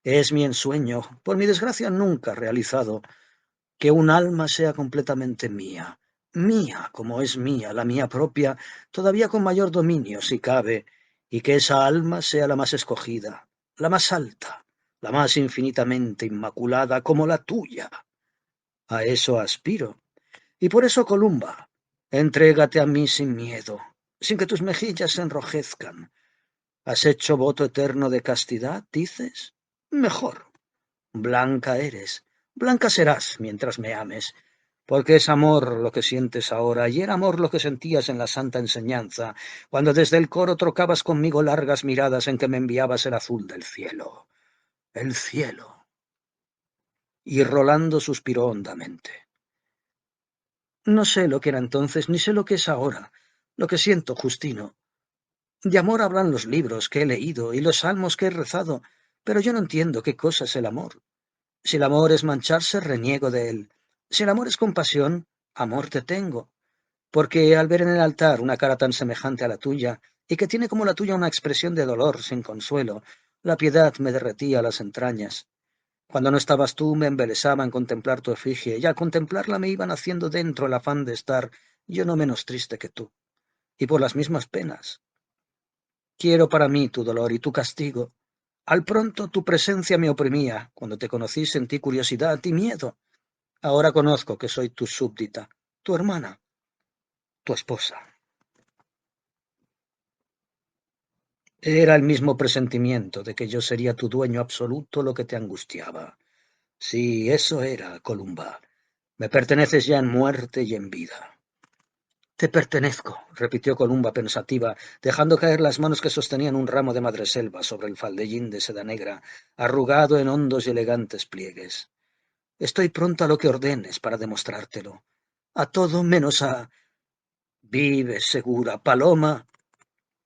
Speaker 1: Es mi ensueño, por mi desgracia nunca realizado, que un alma sea completamente mía, mía como es mía, la mía propia, todavía con mayor dominio, si cabe, y que esa alma sea la más escogida, la más alta, la más infinitamente inmaculada como la tuya. A eso aspiro. Y por eso, Columba, entrégate a mí sin miedo, sin que tus mejillas se enrojezcan. ¿Has hecho voto eterno de castidad, dices? Mejor. Blanca eres, blanca serás mientras me ames, porque es amor lo que sientes ahora, y era amor lo que sentías en la santa enseñanza, cuando desde el coro trocabas conmigo largas miradas en que me enviabas el azul del cielo. El cielo. Y Rolando suspiró hondamente. No sé lo que era entonces, ni sé lo que es ahora, lo que siento, Justino. De amor hablan los libros que he leído y los salmos que he rezado, pero yo no entiendo qué cosa es el amor. Si el amor es mancharse, reniego de él. Si el amor es compasión, amor te tengo. Porque al ver en el altar una cara tan semejante a la tuya, y que tiene como la tuya una expresión de dolor sin consuelo, la piedad me derretía las entrañas. Cuando no estabas tú, me embelesaba en contemplar tu efigie, y al contemplarla me iban haciendo dentro el afán de estar yo no menos triste que tú, y por las mismas penas. Quiero para mí tu dolor y tu castigo. Al pronto tu presencia me oprimía. Cuando te conocí sentí curiosidad y miedo. Ahora conozco que soy tu súbdita, tu hermana, tu esposa. Era el mismo presentimiento de que yo sería tu dueño absoluto lo que te angustiaba. Sí, eso era, Columba. Me perteneces ya en muerte y en vida. Te pertenezco, repitió Columba pensativa, dejando caer las manos que sostenían un ramo de madreselva sobre el faldellín de seda negra, arrugado en hondos y elegantes pliegues. Estoy pronto a lo que ordenes para demostrártelo. A todo menos a... Vive segura, paloma.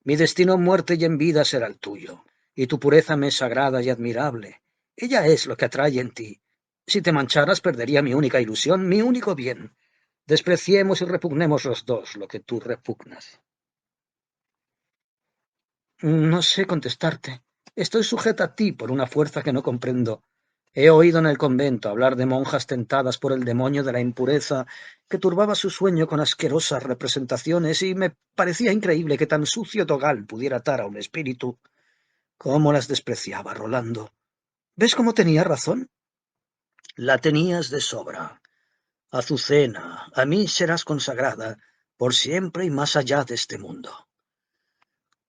Speaker 1: Mi destino en muerte y en vida será el tuyo, y tu pureza me es sagrada y admirable. Ella es lo que atrae en ti. Si te mancharas, perdería mi única ilusión, mi único bien. Despreciemos y repugnemos los dos lo que tú repugnas. No sé contestarte. Estoy sujeta a ti por una fuerza que no comprendo. He oído en el convento hablar de monjas tentadas por el demonio de la impureza que turbaba su sueño con asquerosas representaciones y me parecía increíble que tan sucio dogal pudiera atar a un espíritu. ¿Cómo las despreciaba, Rolando? ¿Ves cómo tenía razón? La tenías de sobra. Azucena, a mí serás consagrada por siempre y más allá de este mundo.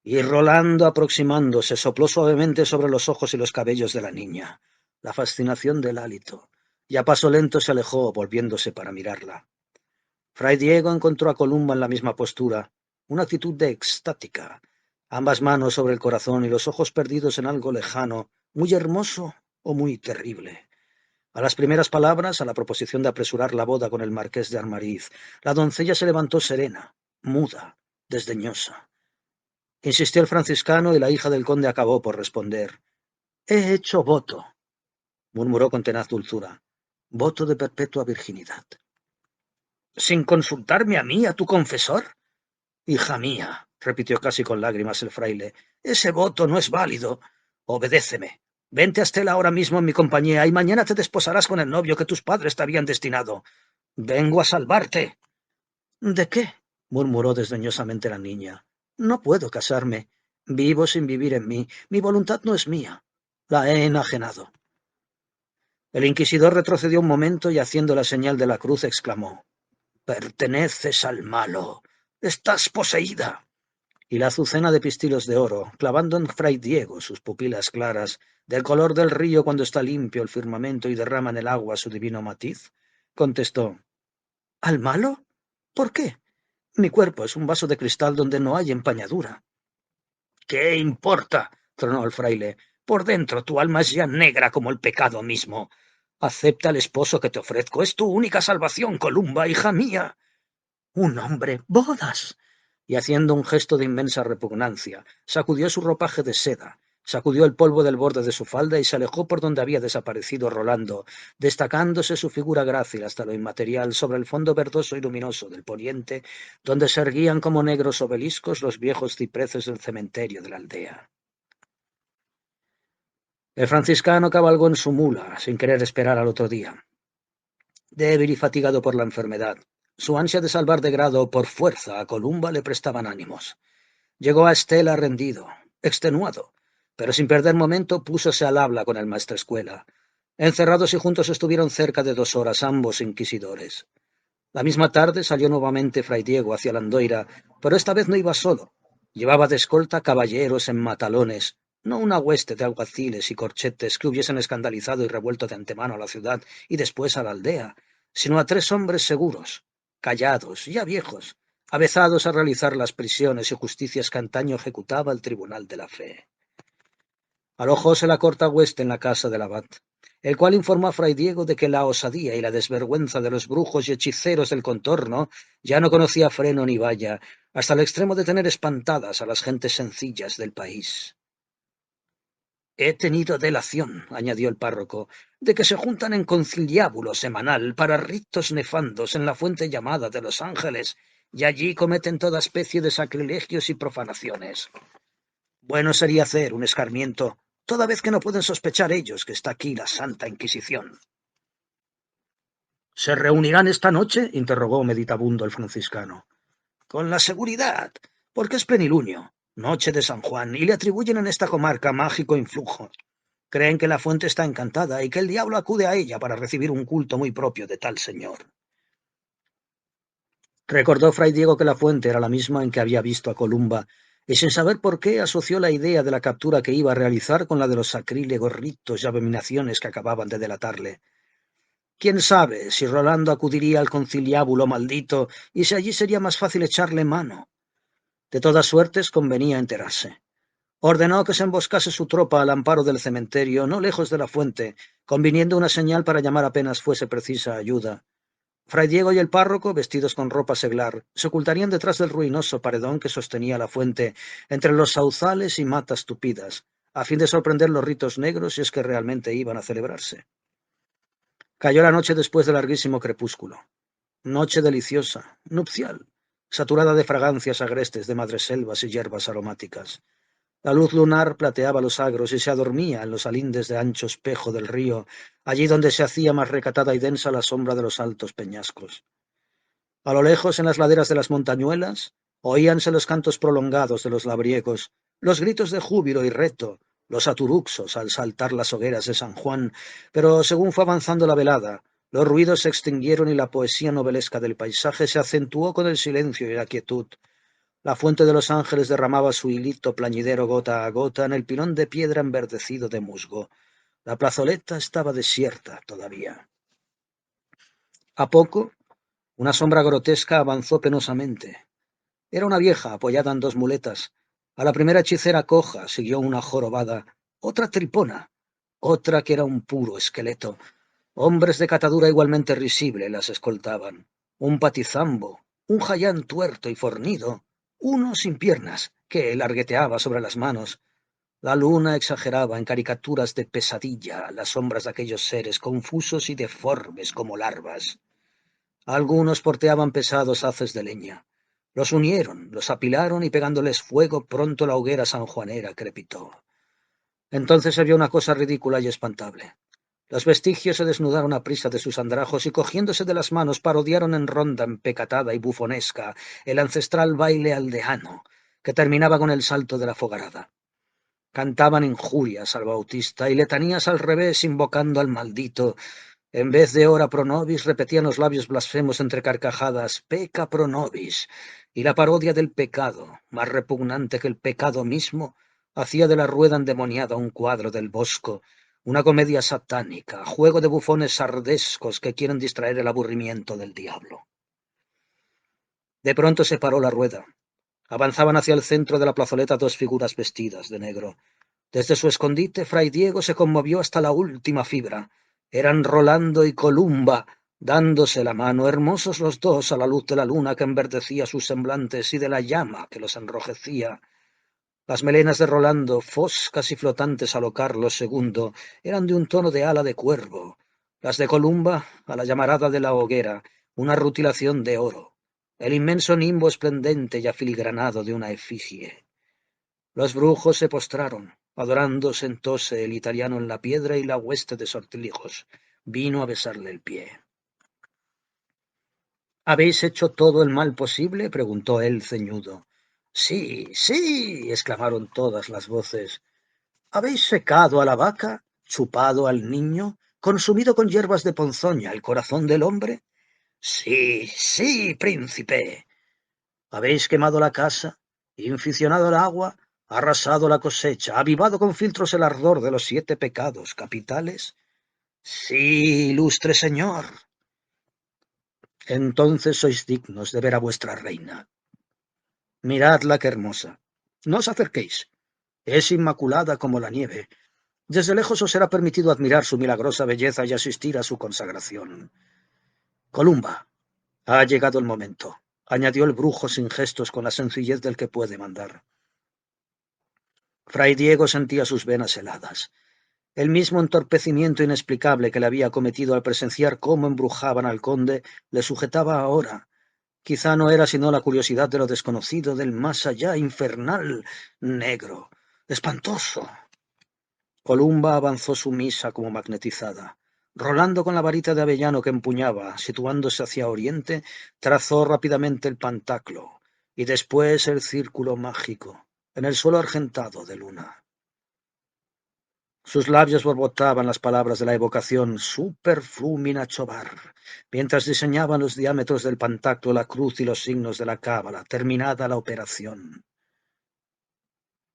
Speaker 1: Y Rolando, aproximándose, sopló suavemente sobre los ojos y los cabellos de la niña. La fascinación del hálito. Y a paso lento se alejó, volviéndose para mirarla. Fray Diego encontró a Columba en la misma postura, una actitud de extática, ambas manos sobre el corazón y los ojos perdidos en algo lejano, muy hermoso o muy terrible. A las primeras palabras, a la proposición de apresurar la boda con el marqués de Armariz, la doncella se levantó serena, muda, desdeñosa. Insistió el franciscano y la hija del conde acabó por responder. He hecho voto, murmuró con tenaz dulzura. Voto de perpetua virginidad. ¿Sin consultarme a mí, a tu confesor? Hija mía, repitió casi con lágrimas el fraile, ese voto no es válido. Obedéceme. Vente a Estela ahora mismo en mi compañía y mañana te desposarás con el novio que tus padres te habían destinado. Vengo a salvarte. ¿De qué? Murmuró desdeñosamente la niña. No puedo casarme. Vivo sin vivir en mí. Mi voluntad no es mía. La he enajenado. El inquisidor retrocedió un momento y haciendo la señal de la cruz exclamó: Perteneces al malo. Estás poseída. Y la azucena de pistilos de oro, clavando en fray Diego sus pupilas claras, del color del río cuando está limpio el firmamento y derrama en el agua su divino matiz, contestó: ¿Al malo? ¿Por qué? Mi cuerpo es un vaso de cristal donde no hay empañadura. ¿Qué importa? Tronó el fraile. Por dentro tu alma es ya negra como el pecado mismo. Acepta el esposo que te ofrezco. Es tu única salvación, Columba, hija mía. Un hombre, bodas. Y haciendo un gesto de inmensa repugnancia, sacudió su ropaje de seda, Sacudió el polvo del borde de su falda y se alejó por donde había desaparecido Rolando, destacándose su figura grácil hasta lo inmaterial sobre el fondo verdoso y luminoso del poniente, donde se erguían como negros obeliscos los viejos cipreses del cementerio de la aldea. El franciscano cabalgó en su mula, sin querer esperar al otro día. Débil y fatigado por la enfermedad, su ansia de salvar de grado por fuerza a Columba le prestaban ánimos. Llegó a Estela rendido, extenuado, pero sin perder momento púsose al habla con el maestrescuela. Encerrados y juntos estuvieron cerca de 2 horas ambos inquisidores. La misma tarde salió nuevamente Fray Diego hacia Landoira, pero esta vez no iba solo. Llevaba de escolta caballeros en matalones, no una hueste de alguaciles y corchetes que hubiesen escandalizado y revuelto de antemano a la ciudad y después a la aldea, sino a 3 hombres seguros, callados, ya viejos, avezados a realizar las prisiones y justicias que antaño ejecutaba el Tribunal de la Fe. Alojóse la corta hueste en la casa del abad, el cual informó a Fray Diego de que la osadía y la desvergüenza de los brujos y hechiceros del contorno ya no conocía freno ni valla, hasta el extremo de tener espantadas a las gentes sencillas del país. He tenido delación, añadió el párroco, de que se juntan en conciliábulo semanal para ritos nefandos en la fuente llamada de los Ángeles, y allí cometen toda especie de sacrilegios y profanaciones. Bueno sería hacer un escarmiento, toda vez que no pueden sospechar ellos que está aquí la Santa Inquisición. ¿Se reunirán esta noche?, interrogó meditabundo el franciscano. Con la seguridad, porque es plenilunio, noche de San Juan, y le atribuyen en esta comarca mágico influjo. Creen que la fuente está encantada y que el diablo acude a ella para recibir un culto muy propio de tal señor. Recordó Fray Diego que la fuente era la misma en que había visto a Columba, y sin saber por qué asoció la idea de la captura que iba a realizar con la de los sacrílegos ritos y abominaciones que acababan de delatarle. ¿Quién sabe si Rolando acudiría al conciliábulo maldito y si allí sería más fácil echarle mano? De todas suertes convenía enterarse. Ordenó que se emboscase su tropa al amparo del cementerio, no lejos de la fuente, conviniendo una señal para llamar apenas fuese precisa ayuda. Fray Diego y el párroco, vestidos con ropa seglar, se ocultarían detrás del ruinoso paredón que sostenía la fuente, entre los sauzales y matas tupidas, a fin de sorprender los ritos negros si es que realmente iban a celebrarse. Cayó la noche después del larguísimo crepúsculo. Noche deliciosa, nupcial, saturada de fragancias agrestes de madreselvas y hierbas aromáticas. La luz lunar plateaba los agros y se adormía en los alindes de ancho espejo del río, allí donde se hacía más recatada y densa la sombra de los altos peñascos. A lo lejos, en las laderas de las montañuelas, oíanse los cantos prolongados de los labriegos, los gritos de júbilo y reto, los aturuxos al saltar las hogueras de San Juan, pero según fue avanzando la velada, los ruidos se extinguieron y la poesía novelesca del paisaje se acentuó con el silencio y la quietud. La fuente de los Ángeles derramaba su hilito plañidero gota a gota en el pilón de piedra enverdecido de musgo. La plazoleta estaba desierta todavía. A poco, una sombra grotesca avanzó penosamente. Era una vieja apoyada en 2 muletas. A la primera hechicera coja siguió una jorobada, otra tripona, otra que era un puro esqueleto. Hombres de catadura igualmente risible las escoltaban. Un patizambo, un jayán tuerto y fornido, uno sin piernas, que largueteaba sobre las manos. La luna exageraba en caricaturas de pesadilla las sombras de aquellos seres confusos y deformes como larvas. Algunos porteaban pesados haces de leña. Los unieron, los apilaron y pegándoles fuego pronto la hoguera sanjuanera crepitó. Entonces se vio una cosa ridícula y espantable. Los vestigios se desnudaron a prisa de sus andrajos y cogiéndose de las manos parodiaron en ronda empecatada y bufonesca el ancestral baile aldeano, que terminaba con el salto de la fogarada. Cantaban injurias al Bautista y letanías al revés invocando al maldito. En vez de ora pro nobis repetían los labios blasfemos entre carcajadas peca pro nobis, y la parodia del pecado, más repugnante que el pecado mismo, hacía de la rueda endemoniada un cuadro del Bosco, una comedia satánica, juego de bufones sardescos que quieren distraer el aburrimiento del diablo. De pronto se paró la rueda. Avanzaban hacia el centro de la plazoleta 2 figuras vestidas de negro. Desde su escondite, Fray Diego se conmovió hasta la última fibra. Eran Rolando y Columba, dándose la mano, hermosos los dos a la luz de la luna que enverdecía sus semblantes y de la llama que los enrojecía. Las melenas de Rolando, foscas y flotantes a lo Carlos II, eran de un tono de ala de cuervo. Las de Columba, a la llamarada de la hoguera, una rutilación de oro. El inmenso nimbo esplendente y afiligranado de una efigie. Los brujos se postraron, adorando sentóse el italiano en la piedra y la hueste de sortilijos vino a besarle el pie. ¿Habéis hecho todo el mal posible? Preguntó él ceñudo. Sí, sí, exclamaron todas las voces. ¿Habéis secado a la vaca, chupado al niño, consumido con hierbas de ponzoña el corazón del hombre? Sí, sí, príncipe. ¿Habéis quemado la casa, inficionado el agua, arrasado la cosecha, avivado con filtros el ardor de los 7 pecados capitales? Sí, ilustre señor. Entonces sois dignos de ver a vuestra reina. Miradla qué hermosa. No os acerquéis. Es inmaculada como la nieve. Desde lejos os será permitido admirar su milagrosa belleza y asistir a su consagración. Columba, ha llegado el momento, añadió el brujo sin gestos con la sencillez del que puede mandar. Fray Diego sentía sus venas heladas. El mismo entorpecimiento inexplicable que le había cometido al presenciar cómo embrujaban al conde le sujetaba ahora. Quizá no era sino la curiosidad de lo desconocido, del más allá, infernal, negro, espantoso. Columba avanzó sumisa como magnetizada. Rolando con la varita de avellano que empuñaba, situándose hacia oriente, trazó rápidamente el pantaclo, y después el círculo mágico, en el suelo argentado de luna. Sus labios borbotaban las palabras de la evocación Super Flumina Chobar, mientras diseñaban los diámetros del pantaclo, la cruz y los signos de la cábala, terminada la operación.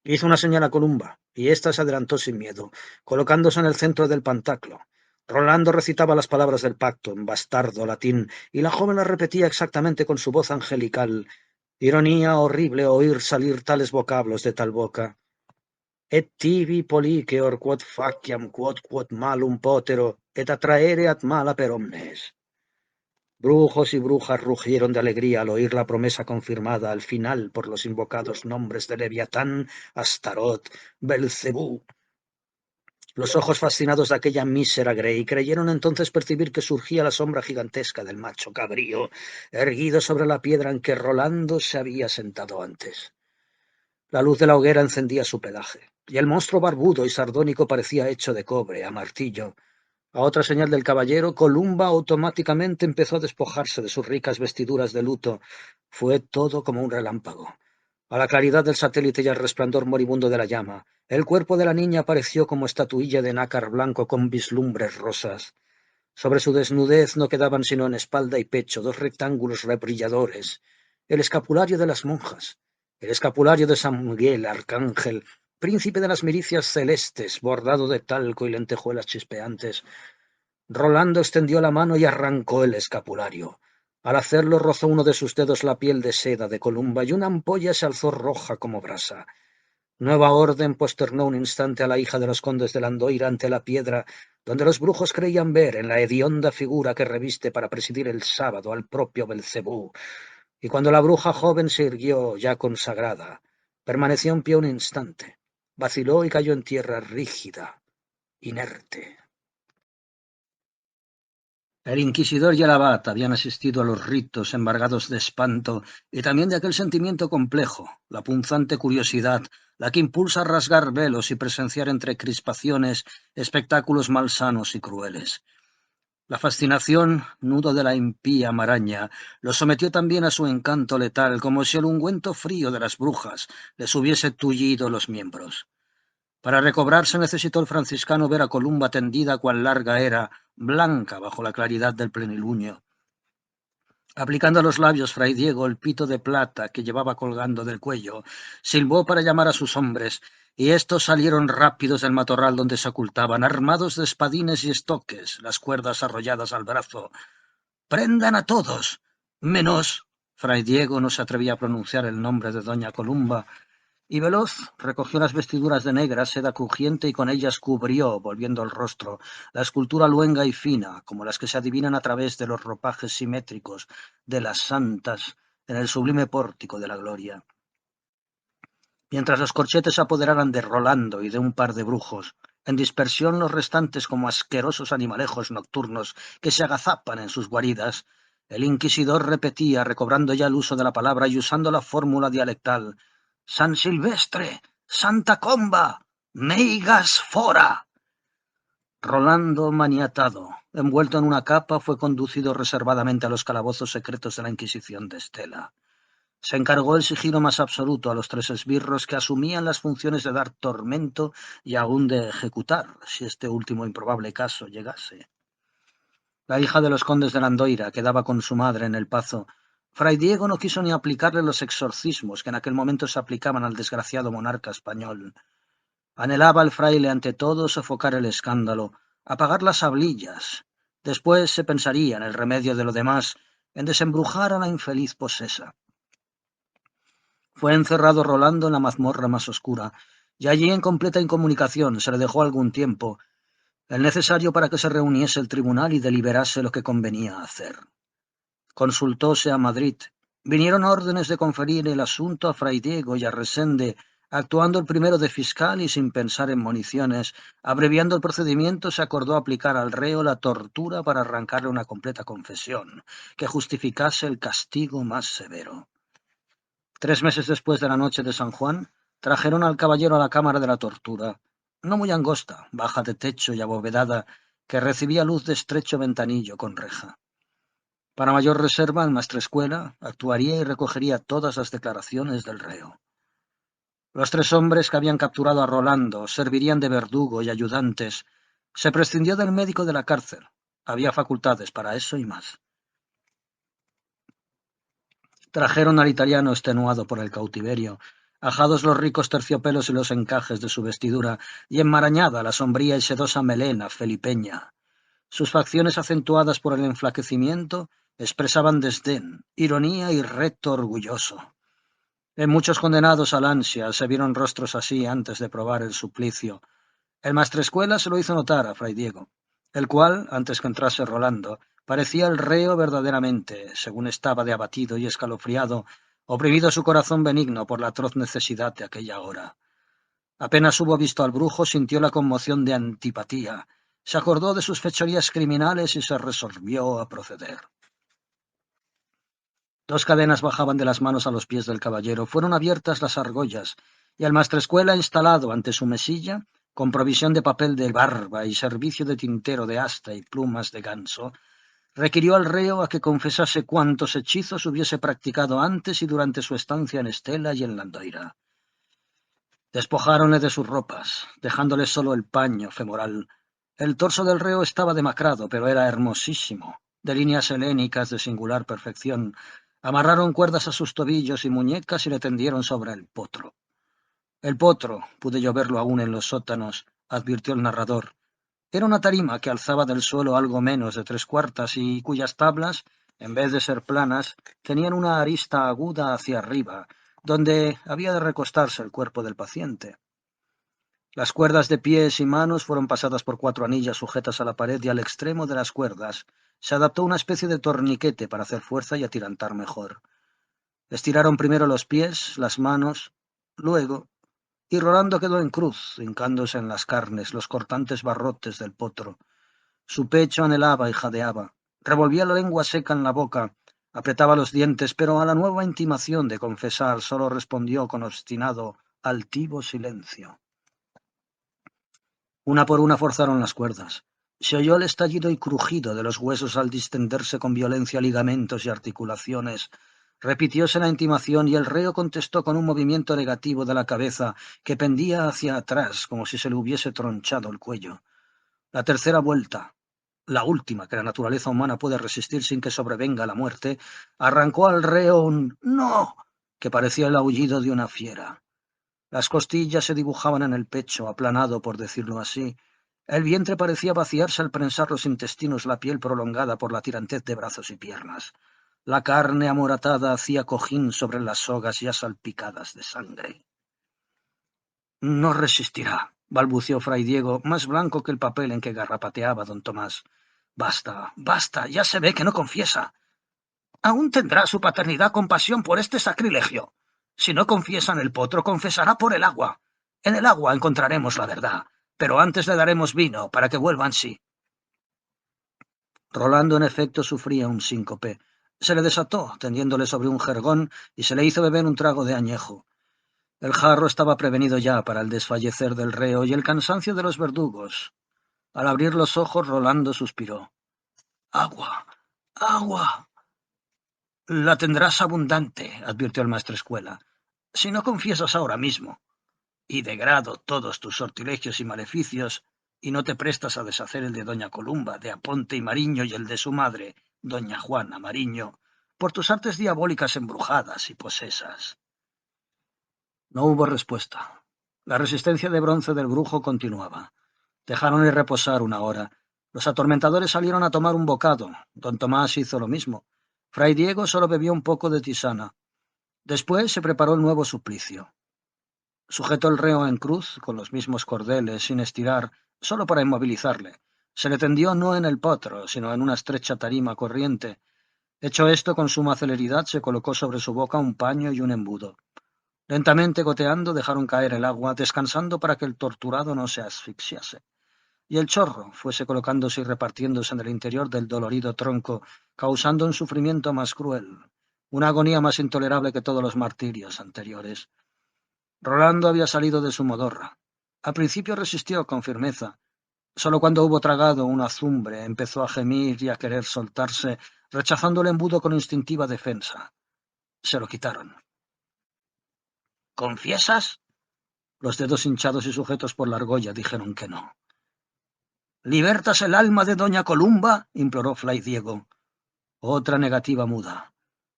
Speaker 1: Hizo una señal a Columba, y ésta se adelantó sin miedo, colocándose en el centro del pantaclo. Rolando recitaba las palabras del pacto, en bastardo latín, y la joven las repetía exactamente con su voz angelical. Ironía horrible oír salir tales vocablos de tal boca. Et tibi polliceor quod faciam quod malum potero, et atraere ad mala per omnes. Brujos y brujas rugieron de alegría al oír la promesa confirmada al final por los invocados nombres de Leviatán, Astarot, Belcebú. Los ojos fascinados de aquella mísera Grey creyeron entonces percibir que surgía la sombra gigantesca del macho cabrío, erguido sobre la piedra en que Rolando se había sentado antes. La luz de la hoguera encendía su pelaje, y el monstruo barbudo y sardónico parecía hecho de cobre, a martillo. A otra señal del caballero, Columba automáticamente empezó a despojarse de sus ricas vestiduras de luto. Fue todo como un relámpago. A la claridad del satélite y al resplandor moribundo de la llama, el cuerpo de la niña apareció como estatuilla de nácar blanco con vislumbres rosas. Sobre su desnudez no quedaban sino en espalda y pecho 2 rectángulos rebrilladores, el escapulario de las monjas, el escapulario de San Miguel, arcángel, príncipe de las milicias celestes, bordado de talco y lentejuelas chispeantes. Rolando extendió la mano y arrancó el escapulario. Al hacerlo rozó uno de sus dedos la piel de seda de Columba y una ampolla se alzó roja como brasa. Nueva orden posternó un instante a la hija de los condes de Landoira ante la piedra, donde los brujos creían ver en la hedionda figura que reviste para presidir el sábado al propio Belcebú. Y cuando la bruja joven se irguió, ya consagrada, permaneció en pie un instante, vaciló y cayó en tierra rígida, inerte. El inquisidor y el abad habían asistido a los ritos embargados de espanto y también de aquel sentimiento complejo, la punzante curiosidad, la que impulsa a rasgar velos y presenciar entre crispaciones espectáculos malsanos y crueles. La fascinación, nudo de la impía maraña, lo sometió también a su encanto letal, como si el ungüento frío de las brujas les hubiese tullido los miembros. Para recobrarse necesitó el franciscano ver a Columba tendida cual larga era, blanca bajo la claridad del plenilunio. Aplicando a los labios Fray Diego el pito de plata que llevaba colgando del cuello, silbó para llamar a sus hombres, y éstos salieron rápidos del matorral donde se ocultaban, armados de espadines y estoques, las cuerdas arrolladas al brazo. ¡Prendan a todos! Menos... Fray Diego no se atrevía a pronunciar el nombre de doña Columba, y veloz recogió las vestiduras de negra seda crujiente y con ellas cubrió, volviendo el rostro, la escultura luenga y fina, como las que se adivinan a través de los ropajes simétricos de las santas en el sublime pórtico de la gloria. Mientras los corchetes se apoderaran de Rolando y de un par de brujos, en dispersión los restantes como asquerosos animalejos nocturnos que se agazapan en sus guaridas, el inquisidor repetía, recobrando ya el uso de la palabra y usando la fórmula dialectal: «San Silvestre, Santa Comba, meigas fora». Rolando, maniatado, envuelto en una capa, fue conducido reservadamente a los calabozos secretos de la Inquisición de Estela. Se encargó el sigilo más absoluto a los 3 esbirros que asumían las funciones de dar tormento y aún de ejecutar, si este último improbable caso llegase. La hija de los condes de Landoira quedaba con su madre en el Pazo. Fray Diego no quiso ni aplicarle los exorcismos que en aquel momento se aplicaban al desgraciado monarca español. Anhelaba el fraile ante todo sofocar el escándalo, apagar las hablillas. Después se pensaría en el remedio de lo demás, en desembrujar a la infeliz posesa. Fue encerrado Rolando en la mazmorra más oscura, y allí en completa incomunicación se le dejó algún tiempo, el necesario para que se reuniese el tribunal y deliberase lo que convenía hacer. Consultóse a Madrid. Vinieron órdenes de conferir el asunto a Fray Diego y a Resende, actuando el primero de fiscal y sin pensar en municiones. Abreviando el procedimiento, se acordó aplicar al reo la tortura para arrancarle una completa confesión, que justificase el castigo más severo. 3 meses después de la noche de San Juan, trajeron al caballero a la cámara de la tortura, no muy angosta, baja de techo y abovedada, que recibía luz de estrecho ventanillo con reja. Para mayor reserva, el maestrescuela actuaría y recogería todas las declaraciones del reo. Los 3 hombres que habían capturado a Rolando servirían de verdugo y ayudantes. Se prescindió del médico de la cárcel. Había facultades para eso y más. Trajeron al italiano extenuado por el cautiverio, ajados los ricos terciopelos y los encajes de su vestidura, y enmarañada la sombría y sedosa melena felipeña. Sus facciones acentuadas por el enflaquecimiento expresaban desdén, ironía y reto orgulloso. En muchos condenados al ansia se vieron rostros así antes de probar el suplicio. El maestrescuela se lo hizo notar a Fray Diego, el cual, antes que entrase Rolando, parecía el reo verdaderamente, según estaba de abatido y escalofriado, oprimido su corazón benigno por la atroz necesidad de aquella hora. Apenas hubo visto al brujo, sintió la conmoción de antipatía, se acordó de sus fechorías criminales y se resolvió a proceder. 2 cadenas bajaban de las manos a los pies del caballero, fueron abiertas las argollas, y el maestrescuela, instalado ante su mesilla, con provisión de papel de barba y servicio de tintero de asta y plumas de ganso, requirió al reo a que confesase cuántos hechizos hubiese practicado antes y durante su estancia en Estela y en Landoira. Despojáronle de sus ropas, dejándole solo el paño femoral. El torso del reo estaba demacrado, pero era hermosísimo, de líneas helénicas de singular perfección. Amarraron cuerdas a sus tobillos y muñecas y le tendieron sobre el potro. El potro, pude yo verlo aún en los sótanos, advirtió el narrador. Era una tarima que alzaba del suelo algo menos de 3/4 y cuyas tablas, en vez de ser planas, tenían una arista aguda hacia arriba, donde había de recostarse el cuerpo del paciente. Las cuerdas de pies y manos fueron pasadas por 4 anillas sujetas a la pared y al extremo de las cuerdas se adaptó una especie de torniquete para hacer fuerza y atirantar mejor. Estiraron primero los pies, las manos, luego, y Rolando quedó en cruz, hincándose en las carnes, los cortantes barrotes del potro. Su pecho anhelaba y jadeaba, revolvía la lengua seca en la boca, apretaba los dientes, pero a la nueva intimación de confesar solo respondió con obstinado, altivo silencio. Una por una forzaron las cuerdas. Se oyó el estallido y crujido de los huesos al distenderse con violencia ligamentos y articulaciones. Repitióse la intimación y el reo contestó con un movimiento negativo de la cabeza que pendía hacia atrás como si se le hubiese tronchado el cuello. La tercera vuelta, la última que la naturaleza humana puede resistir sin que sobrevenga la muerte, arrancó al reo un «no» que parecía el aullido de una fiera. Las costillas se dibujaban en el pecho, aplanado por decirlo así. El vientre parecía vaciarse al prensar los intestinos la piel prolongada por la tirantez de brazos y piernas. La carne amoratada hacía cojín sobre las sogas ya salpicadas de sangre. «No resistirá», balbuceó Fray Diego, más blanco que el papel en que garrapateaba don Tomás. «Basta, basta, ya se ve que no confiesa. Aún tendrá su paternidad compasión por este sacrilegio», Si no confiesa en el potro, confesará por el agua. En el agua encontraremos la verdad, pero antes le daremos vino para que vuelva en sí. Rolando, en efecto, sufría un síncope. Se le desató, tendiéndole sobre un jergón, y se le hizo beber un trago de añejo. El jarro estaba prevenido ya para el desfallecer del reo y el cansancio de los verdugos. Al abrir los ojos, Rolando suspiró. —¡Agua! ¡Agua! —La tendrás abundante —advirtió el maestrescuela—, si no confiesas ahora mismo, y degrado todos tus sortilegios y maleficios, y no te prestas a deshacer el de doña Columba, de Aponte y Mariño, y el de su madre, doña Juana Mariño, por tus artes diabólicas embrujadas y posesas. No hubo respuesta. La resistencia de bronce del brujo continuaba. Dejáronle reposar una hora. Los atormentadores salieron a tomar un bocado. Don Tomás hizo lo mismo. Fray Diego solo bebió un poco de tisana. Después se preparó el nuevo suplicio. Sujetó el reo en cruz, con los mismos cordeles, sin estirar, solo para inmovilizarle. Se le tendió no en el potro, sino en una estrecha tarima corriente. Hecho esto, con suma celeridad, se colocó sobre su boca un paño y un embudo. Lentamente goteando, dejaron caer el agua, descansando para que el torturado no se asfixiase. Y el chorro fuese colocándose y repartiéndose en el interior del dolorido tronco, causando un sufrimiento más cruel, una agonía más intolerable que todos los martirios anteriores. Rolando había salido de su modorra. Al principio resistió con firmeza. Solo cuando hubo tragado una azumbre empezó a gemir y a querer soltarse, rechazando el embudo con instintiva defensa. Se lo quitaron. —¿Confiesas? Los dedos hinchados y sujetos por la argolla dijeron que no. —¿Libertas el alma de doña Columba? —imploró Fray Diego. Otra negativa muda.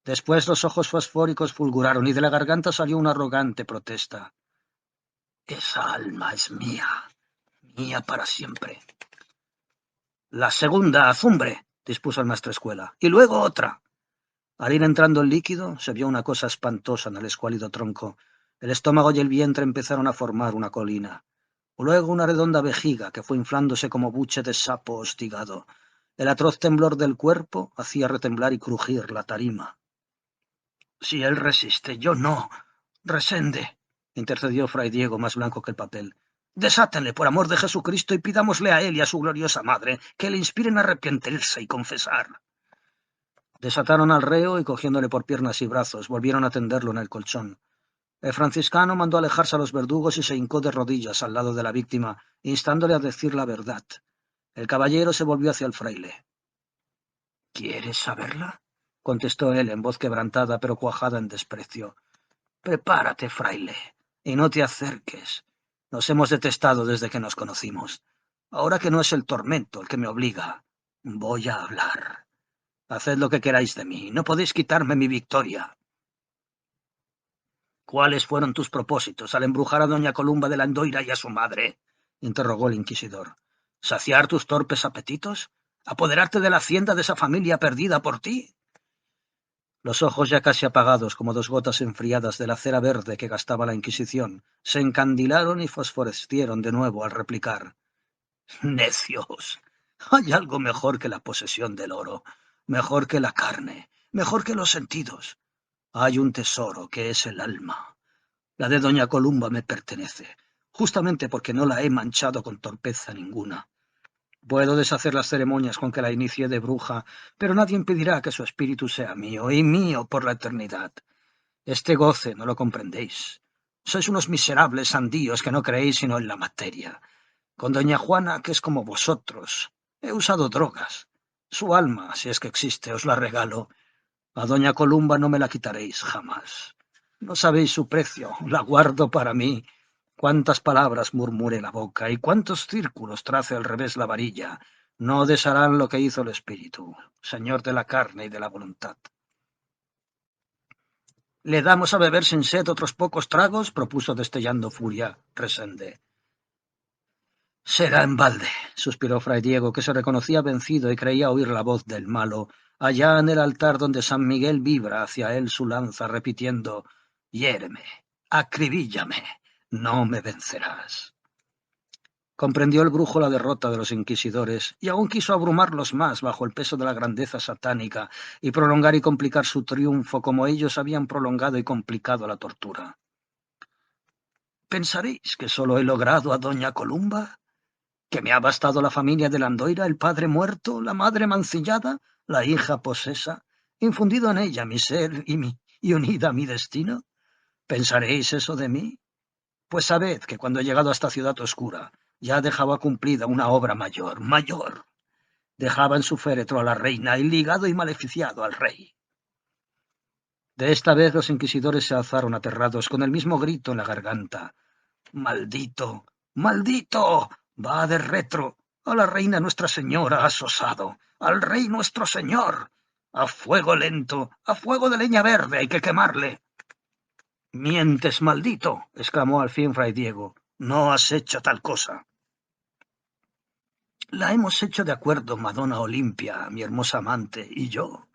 Speaker 1: Después los ojos fosfóricos fulguraron y de la garganta salió una arrogante protesta. —Esa alma es mía, mía para siempre. —La segunda azumbre —dispuso el maestrescuela—, y luego otra. Al ir entrando el líquido, se vio una cosa espantosa en el escuálido tronco. El estómago y el vientre empezaron a formar una colina. Luego una redonda vejiga que fue inflándose como buche de sapo hostigado. El atroz temblor del cuerpo hacía retemblar y crujir la tarima. —Si él resiste, yo no. Resende —intercedió Fray Diego, más blanco que el papel—. Desátenle, por amor de Jesucristo, y pidámosle a él y a su gloriosa madre que le inspiren a arrepentirse y confesar. Desataron al reo y, cogiéndole por piernas y brazos, volvieron a tenderlo en el colchón. El franciscano mandó alejarse a los verdugos y se hincó de rodillas al lado de la víctima, instándole a decir la verdad. El caballero se volvió hacia el fraile. —¿Quieres saberla? —contestó él en voz quebrantada pero cuajada en desprecio. —Prepárate, fraile, y no te acerques. Nos hemos detestado desde que nos conocimos. Ahora que no es el tormento el que me obliga, voy a hablar. Haced lo que queráis de mí, no podéis quitarme mi victoria. —¿Cuáles fueron tus propósitos al embrujar a doña Columba de la Andoira y a su madre? —interrogó el inquisidor. —¿Saciar tus torpes apetitos? ¿Apoderarte de la hacienda de esa familia perdida por ti? Los ojos, ya casi apagados como dos gotas enfriadas de la cera verde que gastaba la Inquisición, se encandilaron y fosforescieron de nuevo al replicar. —¡Necios! Hay algo mejor que la posesión del oro, mejor que la carne, mejor que los sentidos. Hay un tesoro que es el alma. La de doña Columba me pertenece, justamente porque no la he manchado con torpeza ninguna. Puedo deshacer las ceremonias con que la inicié de bruja, pero nadie impedirá que su espíritu sea mío, y mío por la eternidad. Este goce no lo comprendéis. Sois unos miserables sandíos que no creéis sino en la materia. Con doña Juana, que es como vosotros, he usado drogas. Su alma, si es que existe, os la regalo. A doña Columba no me la quitaréis jamás. No sabéis su precio, la guardo para mí. Cuántas palabras murmure la boca y cuántos círculos trace al revés la varilla, no desharán lo que hizo el espíritu, señor de la carne y de la voluntad. —¿Le damos a beber sin sed otros pocos tragos? —propuso destellando furia Resende. —Será en balde —suspiró Fray Diego, que se reconocía vencido y creía oír la voz del malo, allá en el altar donde San Miguel vibra hacia él su lanza, repitiendo: —Hiéreme, acribíllame, no me vencerás. Comprendió el brujo la derrota de los inquisidores y aún quiso abrumarlos más bajo el peso de la grandeza satánica y prolongar y complicar su triunfo como ellos habían prolongado y complicado la tortura. ¿Pensaréis que solo he logrado a doña Columba? ¿Que me ha bastado la familia de Landoira, el padre muerto, la madre mancillada, la hija posesa, infundido en ella mi ser y unida a mi destino? ¿Pensaréis eso de mí? Pues sabed que cuando he llegado a esta ciudad oscura, ya dejaba cumplida una obra mayor, mayor. Dejaba en su féretro a la reina y ligado y maleficiado al rey. De esta vez los inquisidores se alzaron aterrados con el mismo grito en la garganta. ¡Maldito! ¡Maldito! Va de retro. A la reina Nuestra Señora has osado. Al rey nuestro señor. A fuego lento, a fuego de leña verde hay que quemarle. Mientes, maldito, exclamó al fin fray Diego. No has hecho tal cosa. La hemos hecho de acuerdo, Madonna Olimpia, mi hermosa amante, y yo.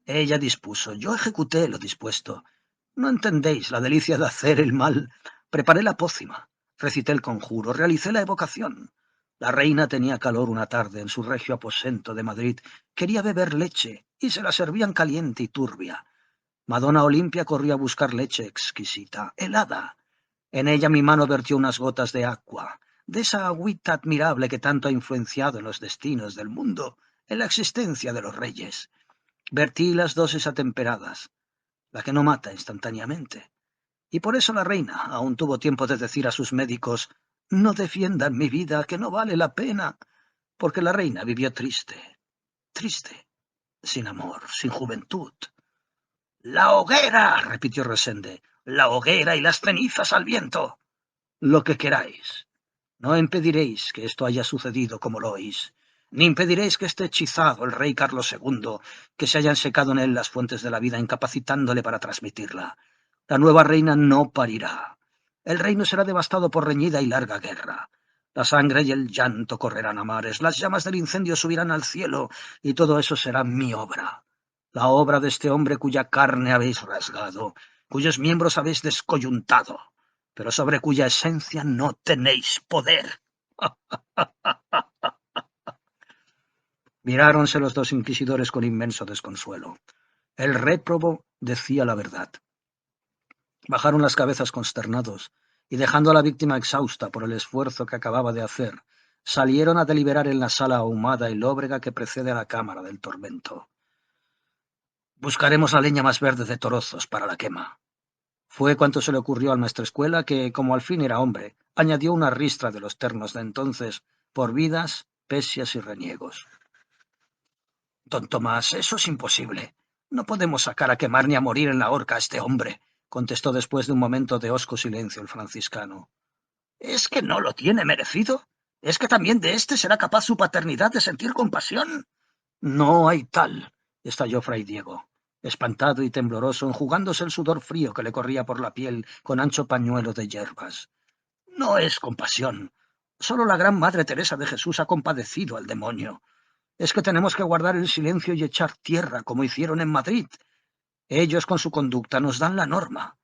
Speaker 1: Ella dispuso, yo ejecuté lo dispuesto. No entendéis la delicia de hacer el mal. Preparé la pócima, recité el conjuro, realicé la evocación. La reina tenía calor una tarde en su regio aposento de Madrid. Quería beber leche, y se la servían caliente y turbia. Madonna Olimpia corrió a buscar leche exquisita, helada. En ella mi mano vertió unas gotas de agua, de esa agüita admirable que tanto ha influenciado en los destinos del mundo, en la existencia de los reyes. Vertí las dosis atemperadas, la que no mata instantáneamente. Y por eso la reina aún tuvo tiempo de decir a sus médicos, no defiendan mi vida, que no vale la pena, porque la reina vivió triste, triste, sin amor, sin juventud. «¡La hoguera!», repitió Resende. «¡La hoguera y las cenizas al viento!». «Lo que queráis. No impediréis que esto haya sucedido como lo oís, ni impediréis que esté hechizado el rey Carlos II, que se hayan secado en él las fuentes de la vida, incapacitándole para transmitirla. La nueva reina no parirá. El reino será devastado por reñida y larga guerra. La sangre y el llanto correrán a mares, las llamas del incendio subirán al cielo, y todo eso será mi obra. La obra de este hombre cuya carne habéis rasgado, cuyos miembros habéis descoyuntado, pero sobre cuya esencia no tenéis poder». Miráronse los dos inquisidores con inmenso desconsuelo. El réprobo decía la verdad. Bajaron las cabezas consternados y, dejando a la víctima exhausta por el esfuerzo que acababa de hacer, salieron a deliberar en la sala ahumada y lóbrega que precede a la cámara del tormento. «Buscaremos la leña más verde de Torozos para la quema». Fue cuanto se le ocurrió al maestrescuela que, como al fin era hombre, añadió una ristra de los ternos de entonces por vidas, pesias y reniegos. «Don Tomás, eso es imposible. No podemos sacar a quemar ni a morir en la horca a este hombre», contestó después de un momento de hosco silencio el franciscano. «¿Es que no lo tiene merecido? ¿Es que también de éste será capaz su paternidad de sentir compasión?» «No hay tal», estalló fray Diego, espantado y tembloroso, enjugándose el sudor frío que le corría por la piel con ancho pañuelo de hierbas. «No es compasión. Solo la gran Madre Teresa de Jesús ha compadecido al demonio. Es que tenemos que guardar el silencio y echar tierra, como hicieron en Madrid. Ellos con su conducta nos dan la norma.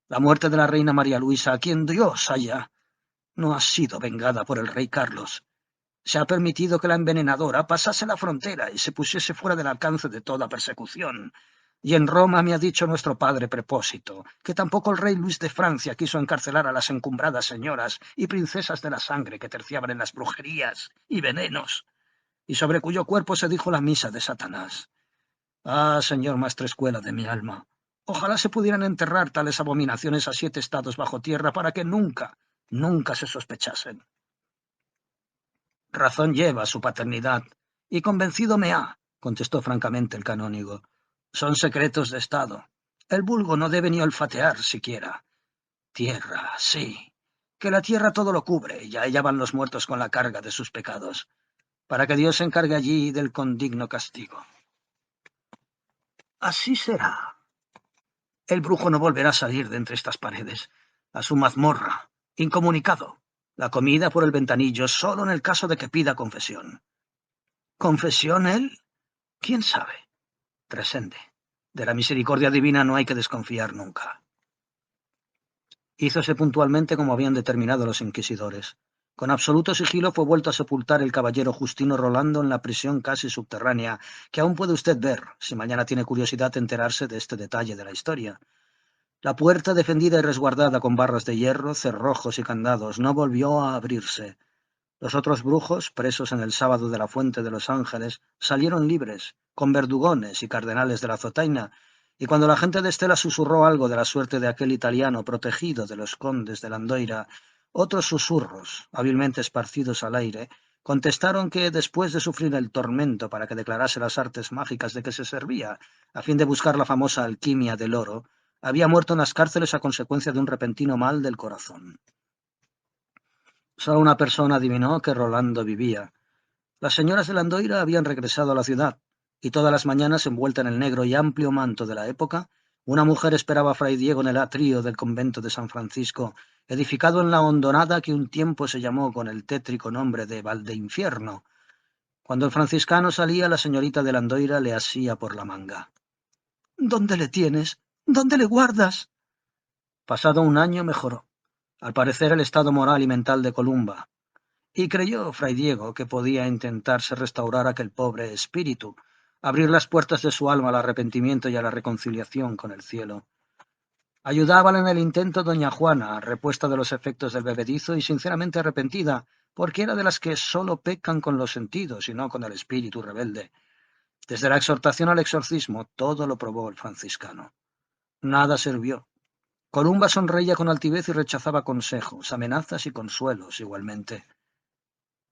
Speaker 1: La muerte de la reina María Luisa, a quien Dios haya, no ha sido vengada por el rey Carlos. Se ha permitido que la envenenadora pasase la frontera y se pusiese fuera del alcance de toda persecución. Y en Roma me ha dicho nuestro padre prepósito que tampoco el rey Luis de Francia quiso encarcelar a las encumbradas señoras y princesas de la sangre que terciaban en las brujerías y venenos, y sobre cuyo cuerpo se dijo la misa de Satanás. Ah, señor maestrescuela de mi alma, ojalá se pudieran enterrar tales abominaciones a 7 estados bajo tierra para que nunca, nunca se sospechasen. Razón lleva su paternidad, y convencido me ha, contestó francamente el canónigo. Son secretos de Estado. El vulgo no debe ni olfatear siquiera. Tierra, sí, que la tierra todo lo cubre, y a ella van los muertos con la carga de sus pecados, para que Dios se encargue allí del condigno castigo. Así será. El brujo no volverá a salir de entre estas paredes, a su mazmorra, incomunicado. La comida por el ventanillo solo en el caso de que pida confesión. ¿Confesión él? ¿Quién sabe? Resende. De la misericordia divina no hay que desconfiar nunca. Hízose puntualmente como habían determinado los inquisidores. Con absoluto sigilo fue vuelto a sepultar el caballero Justino Rolando en la prisión casi subterránea, que aún puede usted ver, si mañana tiene curiosidad de enterarse de este detalle de la historia. La puerta, defendida y resguardada con barras de hierro, cerrojos y candados, no volvió a abrirse. Los otros brujos, presos en el sábado de la Fuente de los Ángeles, salieron libres, con verdugones y cardenales de la azotaina, y cuando la gente de Estela susurró algo de la suerte de aquel italiano protegido de los condes de Landoira, otros susurros, hábilmente esparcidos al aire, contestaron que, después de sufrir el tormento para que declarase las artes mágicas de que se servía, a fin de buscar la famosa alquimia del oro, había muerto en las cárceles a consecuencia de un repentino mal del corazón. Solo una persona adivinó que Rolando vivía. Las señoras de Landoira habían regresado a la ciudad, y todas las mañanas, envuelta en el negro y amplio manto de la época, una mujer esperaba a Fray Diego en el atrio del convento de San Francisco, edificado en la hondonada que un tiempo se llamó con el tétrico nombre de Valdeinfierno. Cuando el franciscano salía, la señorita de Landoira le asía por la manga. —¿Dónde le tienes? ¿Dónde le guardas? Pasado un año mejoró, al parecer, el estado moral y mental de Columba, y creyó Fray Diego que podía intentarse restaurar aquel pobre espíritu, abrir las puertas de su alma al arrepentimiento y a la reconciliación con el cielo. Ayudábale en el intento doña Juana, repuesta de los efectos del bebedizo y sinceramente arrepentida, porque era de las que sólo pecan con los sentidos y no con el espíritu rebelde. Desde la exhortación al exorcismo, todo lo probó el franciscano. Nada sirvió. Columba sonreía con altivez y rechazaba consejos, amenazas y consuelos igualmente.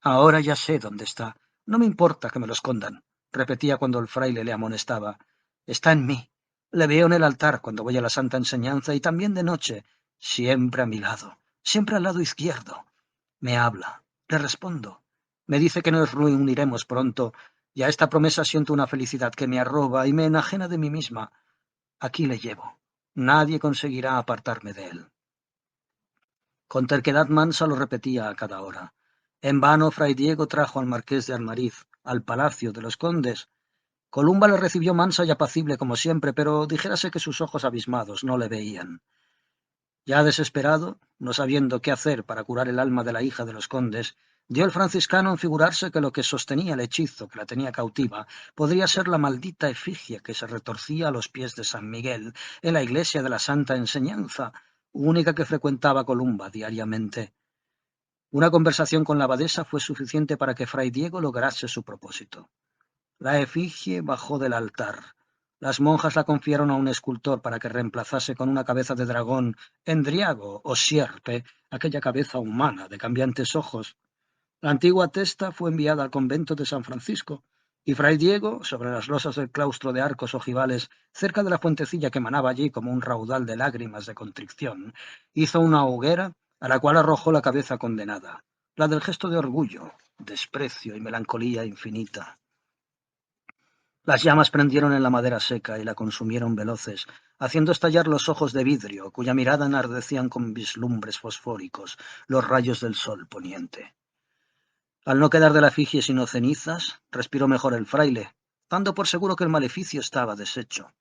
Speaker 1: Ahora ya sé dónde está. No me importa que me lo escondan, repetía cuando el fraile le amonestaba. Está en mí. Le veo en el altar cuando voy a la santa enseñanza y también de noche, siempre a mi lado, siempre al lado izquierdo. Me habla, le respondo. Me dice que nos reuniremos pronto, y a esta promesa siento una felicidad que me arroba y me enajena de mí misma. Aquí le llevo. Nadie conseguirá apartarme de él. Con terquedad mansa lo repetía a cada hora. En vano Fray Diego trajo al marqués de Almariz al palacio de los condes. Columba le recibió mansa y apacible como siempre, pero dijérase que sus ojos abismados no le veían. Ya desesperado, no sabiendo qué hacer para curar el alma de la hija de los condes, dio el franciscano en figurarse que lo que sostenía el hechizo que la tenía cautiva podría ser la maldita efigie que se retorcía a los pies de San Miguel en la iglesia de la Santa Enseñanza, única que frecuentaba Columba diariamente. Una conversación con la abadesa fue suficiente para que Fray Diego lograse su propósito. La efigie bajó del altar. Las monjas la confiaron a un escultor para que reemplazase con una cabeza de dragón, endriago o sierpe, aquella cabeza humana de cambiantes ojos. La antigua testa fue enviada al convento de San Francisco, y Fray Diego, sobre las losas del claustro de arcos ojivales, cerca de la fuentecilla que manaba allí como un raudal de lágrimas de contrición, hizo una hoguera a la cual arrojó la cabeza condenada, la del gesto de orgullo, desprecio y melancolía infinita. Las llamas prendieron en la madera seca y la consumieron veloces, haciendo estallar los ojos de vidrio, cuya mirada enardecían con vislumbres fosfóricos los rayos del sol poniente. Al no quedar de la efigie sino cenizas, respiró mejor el fraile, dando por seguro que el maleficio estaba deshecho.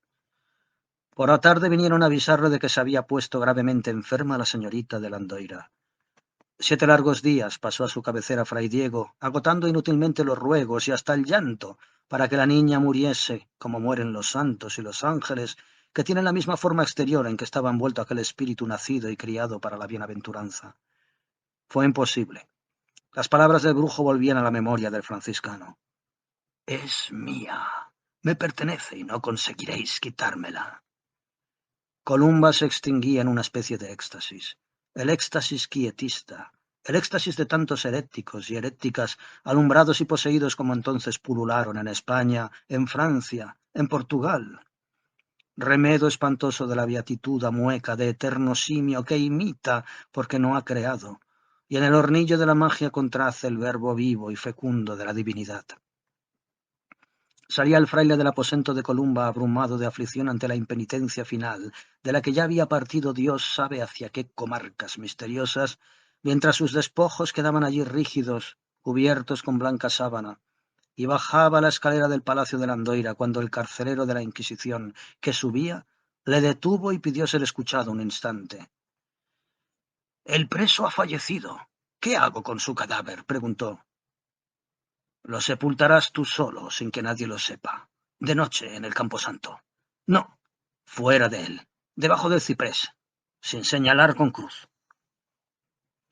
Speaker 1: Por la tarde vinieron a avisarle de que se había puesto gravemente enferma la señorita de Landoira. 7 largos días pasó a su cabecera Fray Diego, agotando inútilmente los ruegos y hasta el llanto para que la niña muriese, como mueren los santos y los ángeles, que tienen la misma forma exterior en que estaba envuelto aquel espíritu nacido y criado para la bienaventuranza. Fue imposible. Las palabras del brujo volvían a la memoria del franciscano. «Es mía, me pertenece y no conseguiréis quitármela». Columba se extinguía en una especie de éxtasis, el éxtasis quietista, el éxtasis de tantos heréticos y heréticas, alumbrados y poseídos como entonces pulularon en España, en Francia, en Portugal. Remedo espantoso de la beatitud a mueca de eterno simio que imita porque no ha creado, y en el hornillo de la magia contrace el verbo vivo y fecundo de la divinidad. Salía el fraile del aposento de Columba abrumado de aflicción ante la impenitencia final, de la que ya había partido Dios sabe hacia qué comarcas misteriosas, mientras sus despojos quedaban allí rígidos, cubiertos con blanca sábana, y bajaba la escalera del palacio de Landoira cuando el carcelero de la Inquisición, que subía, le detuvo y pidió ser escuchado un instante. «El preso ha fallecido. ¿Qué hago con su cadáver?, preguntó. Lo sepultarás tú solo, sin que nadie lo sepa. De noche, en el camposanto. No, fuera de él, debajo del ciprés, sin señalar con cruz.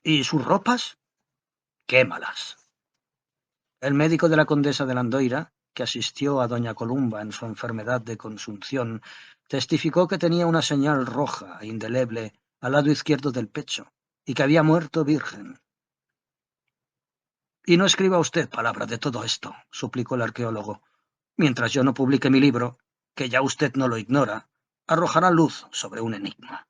Speaker 1: ¿Y sus ropas? Quémalas. El médico de la condesa de Landoira, que asistió a doña Columba en su enfermedad de consunción, testificó que tenía una señal roja e indeleble al lado izquierdo del pecho, y que había muerto virgen. Y no escriba usted palabra de todo esto, suplicó el arqueólogo. Mientras yo no publique mi libro, que ya usted no lo ignora, arrojará luz sobre un enigma.